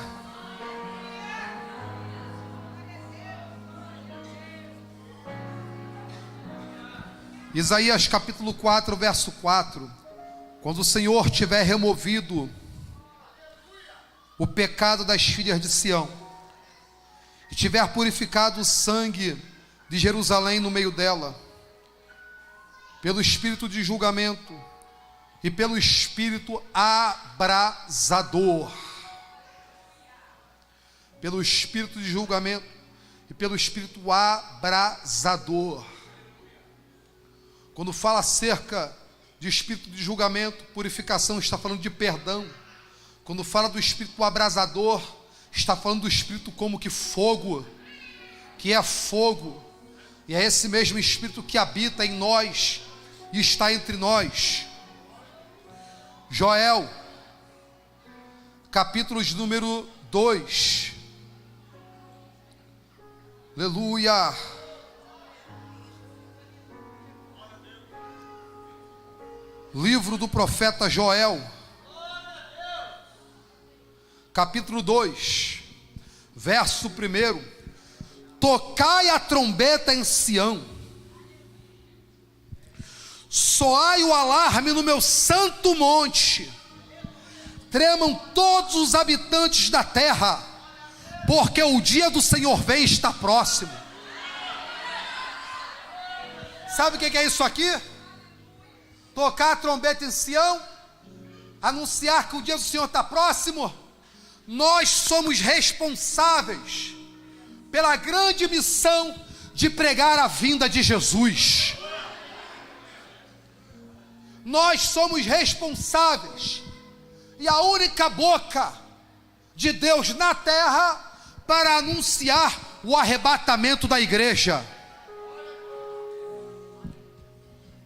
Isaías capítulo 4, verso 4. Quando o Senhor tiver removido o pecado das filhas de Sião, e tiver purificado o sangue de Jerusalém no meio dela, pelo espírito de julgamento e pelo espírito abrasador, pelo espírito de julgamento e pelo espírito abrasador. Quando fala acerca de espírito de julgamento, purificação, está falando de perdão. Quando fala do espírito abrasador, está falando do espírito como que fogo, que é fogo, e é esse mesmo espírito que habita em nós e está entre nós. Joel, capítulo de número 2, aleluia. Livro do profeta Joel, capítulo 2, verso 1. Tocai a trombeta em Sião, soai o alarme no meu santo monte, tremam todos os habitantes da terra, porque o dia do Senhor vem, está próximo. Sabe o que é isso aqui? Tocar a trombeta em Sião, anunciar que o dia do Senhor está próximo. Nós somos responsáveis pela grande missão de pregar a vinda de Jesus. Nós somos responsáveis e a única boca de Deus na terra para anunciar o arrebatamento da igreja.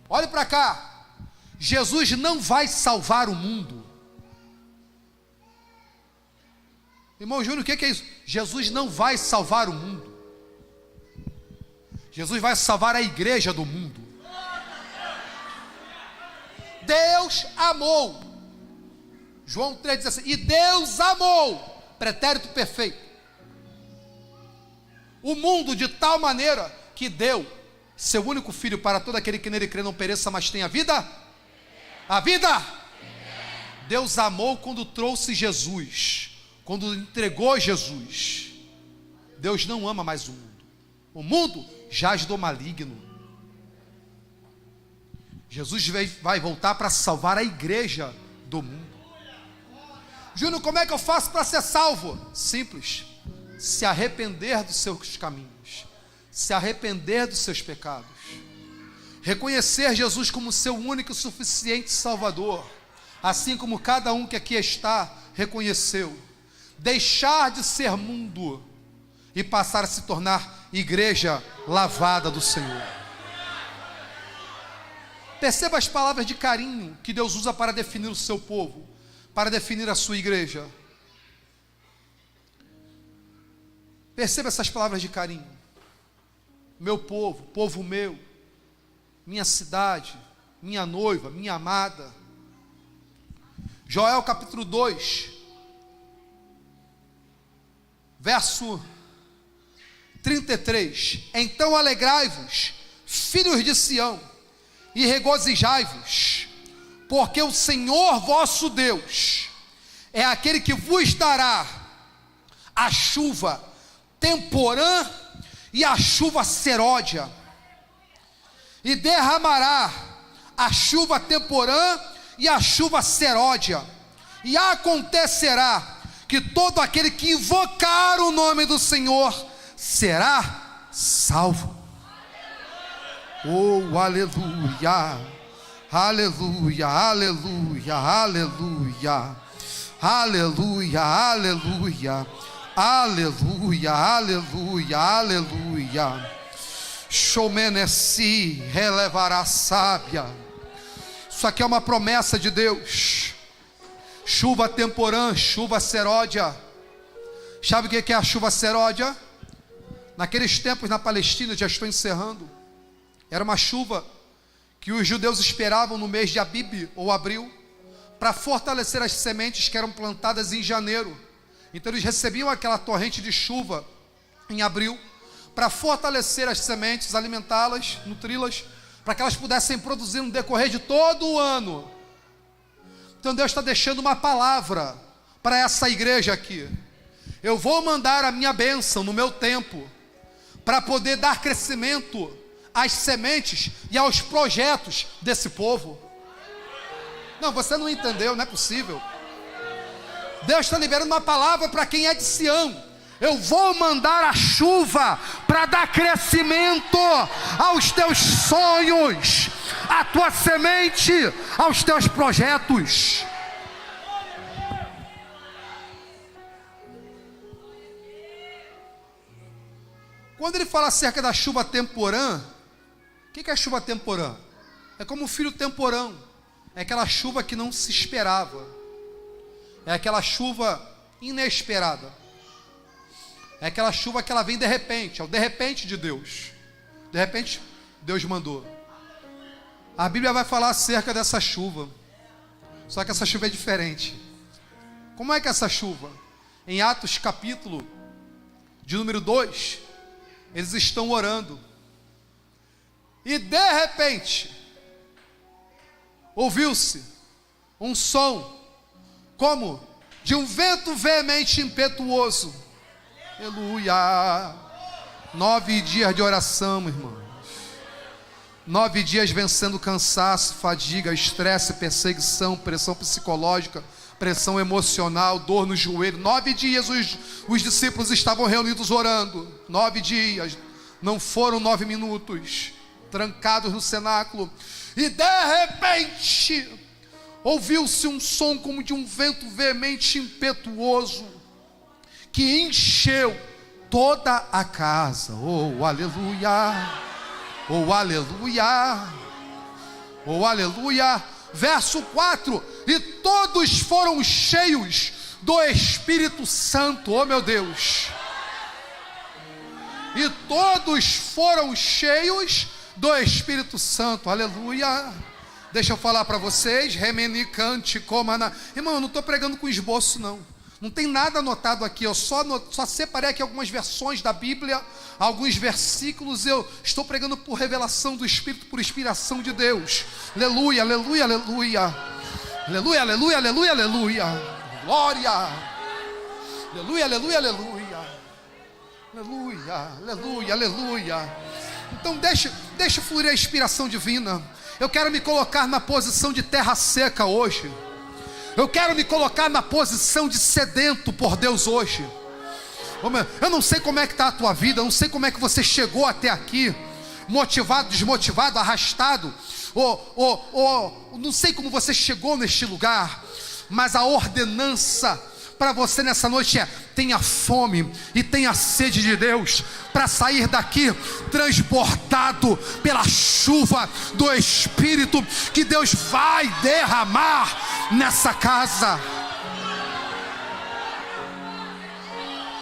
Olhe para cá. Jesus não vai salvar o mundo. Irmão Júnior, o que é isso? Jesus não vai salvar o mundo. Jesus vai salvar a igreja do mundo. Deus amou. João 3 diz assim: e Deus amou, pretérito perfeito, o mundo de tal maneira que deu seu único filho para todo aquele que nele crê não pereça, mas tenha vida. A vida Deus amou quando trouxe Jesus, quando entregou Jesus. Deus não ama mais o mundo. O mundo jaz do maligno. Jesus vai voltar para salvar a igreja do mundo. Júnior, como é que eu faço para ser salvo? Simples. Se arrepender dos seus caminhos, se arrepender dos seus pecados, reconhecer Jesus como seu único e suficiente Salvador, assim como cada um que aqui está reconheceu, deixar de ser mundo e passar a se tornar igreja lavada do Senhor. Perceba as palavras de carinho que Deus usa para definir o seu povo, para definir a sua igreja. Perceba essas palavras de carinho. Meu povo, povo meu, minha cidade, minha noiva, minha amada. Joel capítulo 2, verso 33. Então alegrai-vos, filhos de Sião, e regozijai-vos, porque o Senhor vosso Deus é aquele que vos dará a chuva temporã e a chuva seródia, e derramará a chuva temporã e a chuva seródia, e acontecerá que todo aquele que invocar o nome do Senhor será salvo. Oh, aleluia, aleluia, aleluia, aleluia, aleluia, aleluia, aleluia, aleluia, aleluia. Shomenesi relevará sábia. Isso aqui é uma promessa de Deus. Chuva temporã, chuva seródia. Sabe o que é a chuva seródia? Naqueles tempos na Palestina, já estou encerrando, era uma chuva que os judeus esperavam no mês de Abib ou abril, para fortalecer as sementes que eram plantadas em janeiro. Então eles recebiam aquela torrente de chuva em abril, para fortalecer as sementes, alimentá-las, nutri-las, para que elas pudessem produzir no decorrer de todo o ano. Então Deus está deixando uma palavra para essa igreja aqui. Eu vou mandar a minha bênção no meu tempo, para poder dar crescimento às sementes e aos projetos desse povo. Não, você não entendeu, não é possível. Deus está liberando uma palavra para quem é de Sião. Eu vou mandar a chuva para dar crescimento aos teus sonhos, à tua semente, aos teus projetos. Quando ele fala acerca da chuva temporã, o que é a chuva temporã? É como um filho temporão. É aquela chuva que não se esperava. É aquela chuva inesperada. É aquela chuva que ela vem de repente. É o de repente de Deus. De repente, Deus mandou. A Bíblia vai falar acerca dessa chuva. Só que essa chuva é diferente. Como é que é essa chuva? Em Atos capítulo de número 2, eles estão orando. E de repente, ouviu-se um som como de um vento veemente e impetuoso. Aleluia. 9 dias de oração, irmãos. 9 dias vencendo cansaço, fadiga, estresse, perseguição, pressão psicológica, pressão emocional, dor no joelho. 9 dias os discípulos estavam reunidos orando. 9 dias, não foram 9 minutos, trancados no cenáculo. E de repente, ouviu-se um som como de um vento veemente e impetuoso, que encheu toda a casa. Oh, aleluia, oh, aleluia, oh, aleluia. Verso 4, e todos foram cheios do Espírito Santo. Oh, meu Deus. E todos foram cheios do Espírito Santo. Aleluia. Deixa eu falar para vocês, remenicante, comana. Irmão, eu não estou pregando com esboço, não. Não tem nada anotado aqui, eu só separei aqui algumas versões da Bíblia, alguns versículos. Eu estou pregando por revelação do Espírito, por inspiração de Deus. Aleluia, aleluia, aleluia. Aleluia, aleluia, aleluia, aleluia. Glória. Aleluia, aleluia, aleluia. Aleluia, aleluia, aleluia. Então deixa fluir a inspiração divina. Eu quero me colocar na posição de terra seca hoje. Eu quero me colocar na posição de sedento por Deus hoje. Eu não sei como é que está a tua vida, eu não sei como é que você chegou até aqui, motivado, desmotivado, arrastado, não sei como você chegou neste lugar, mas a ordenança para você nessa noite é: tenha fome e tenha sede de Deus, para sair daqui transbordado pela chuva do Espírito que Deus vai derramar nessa casa.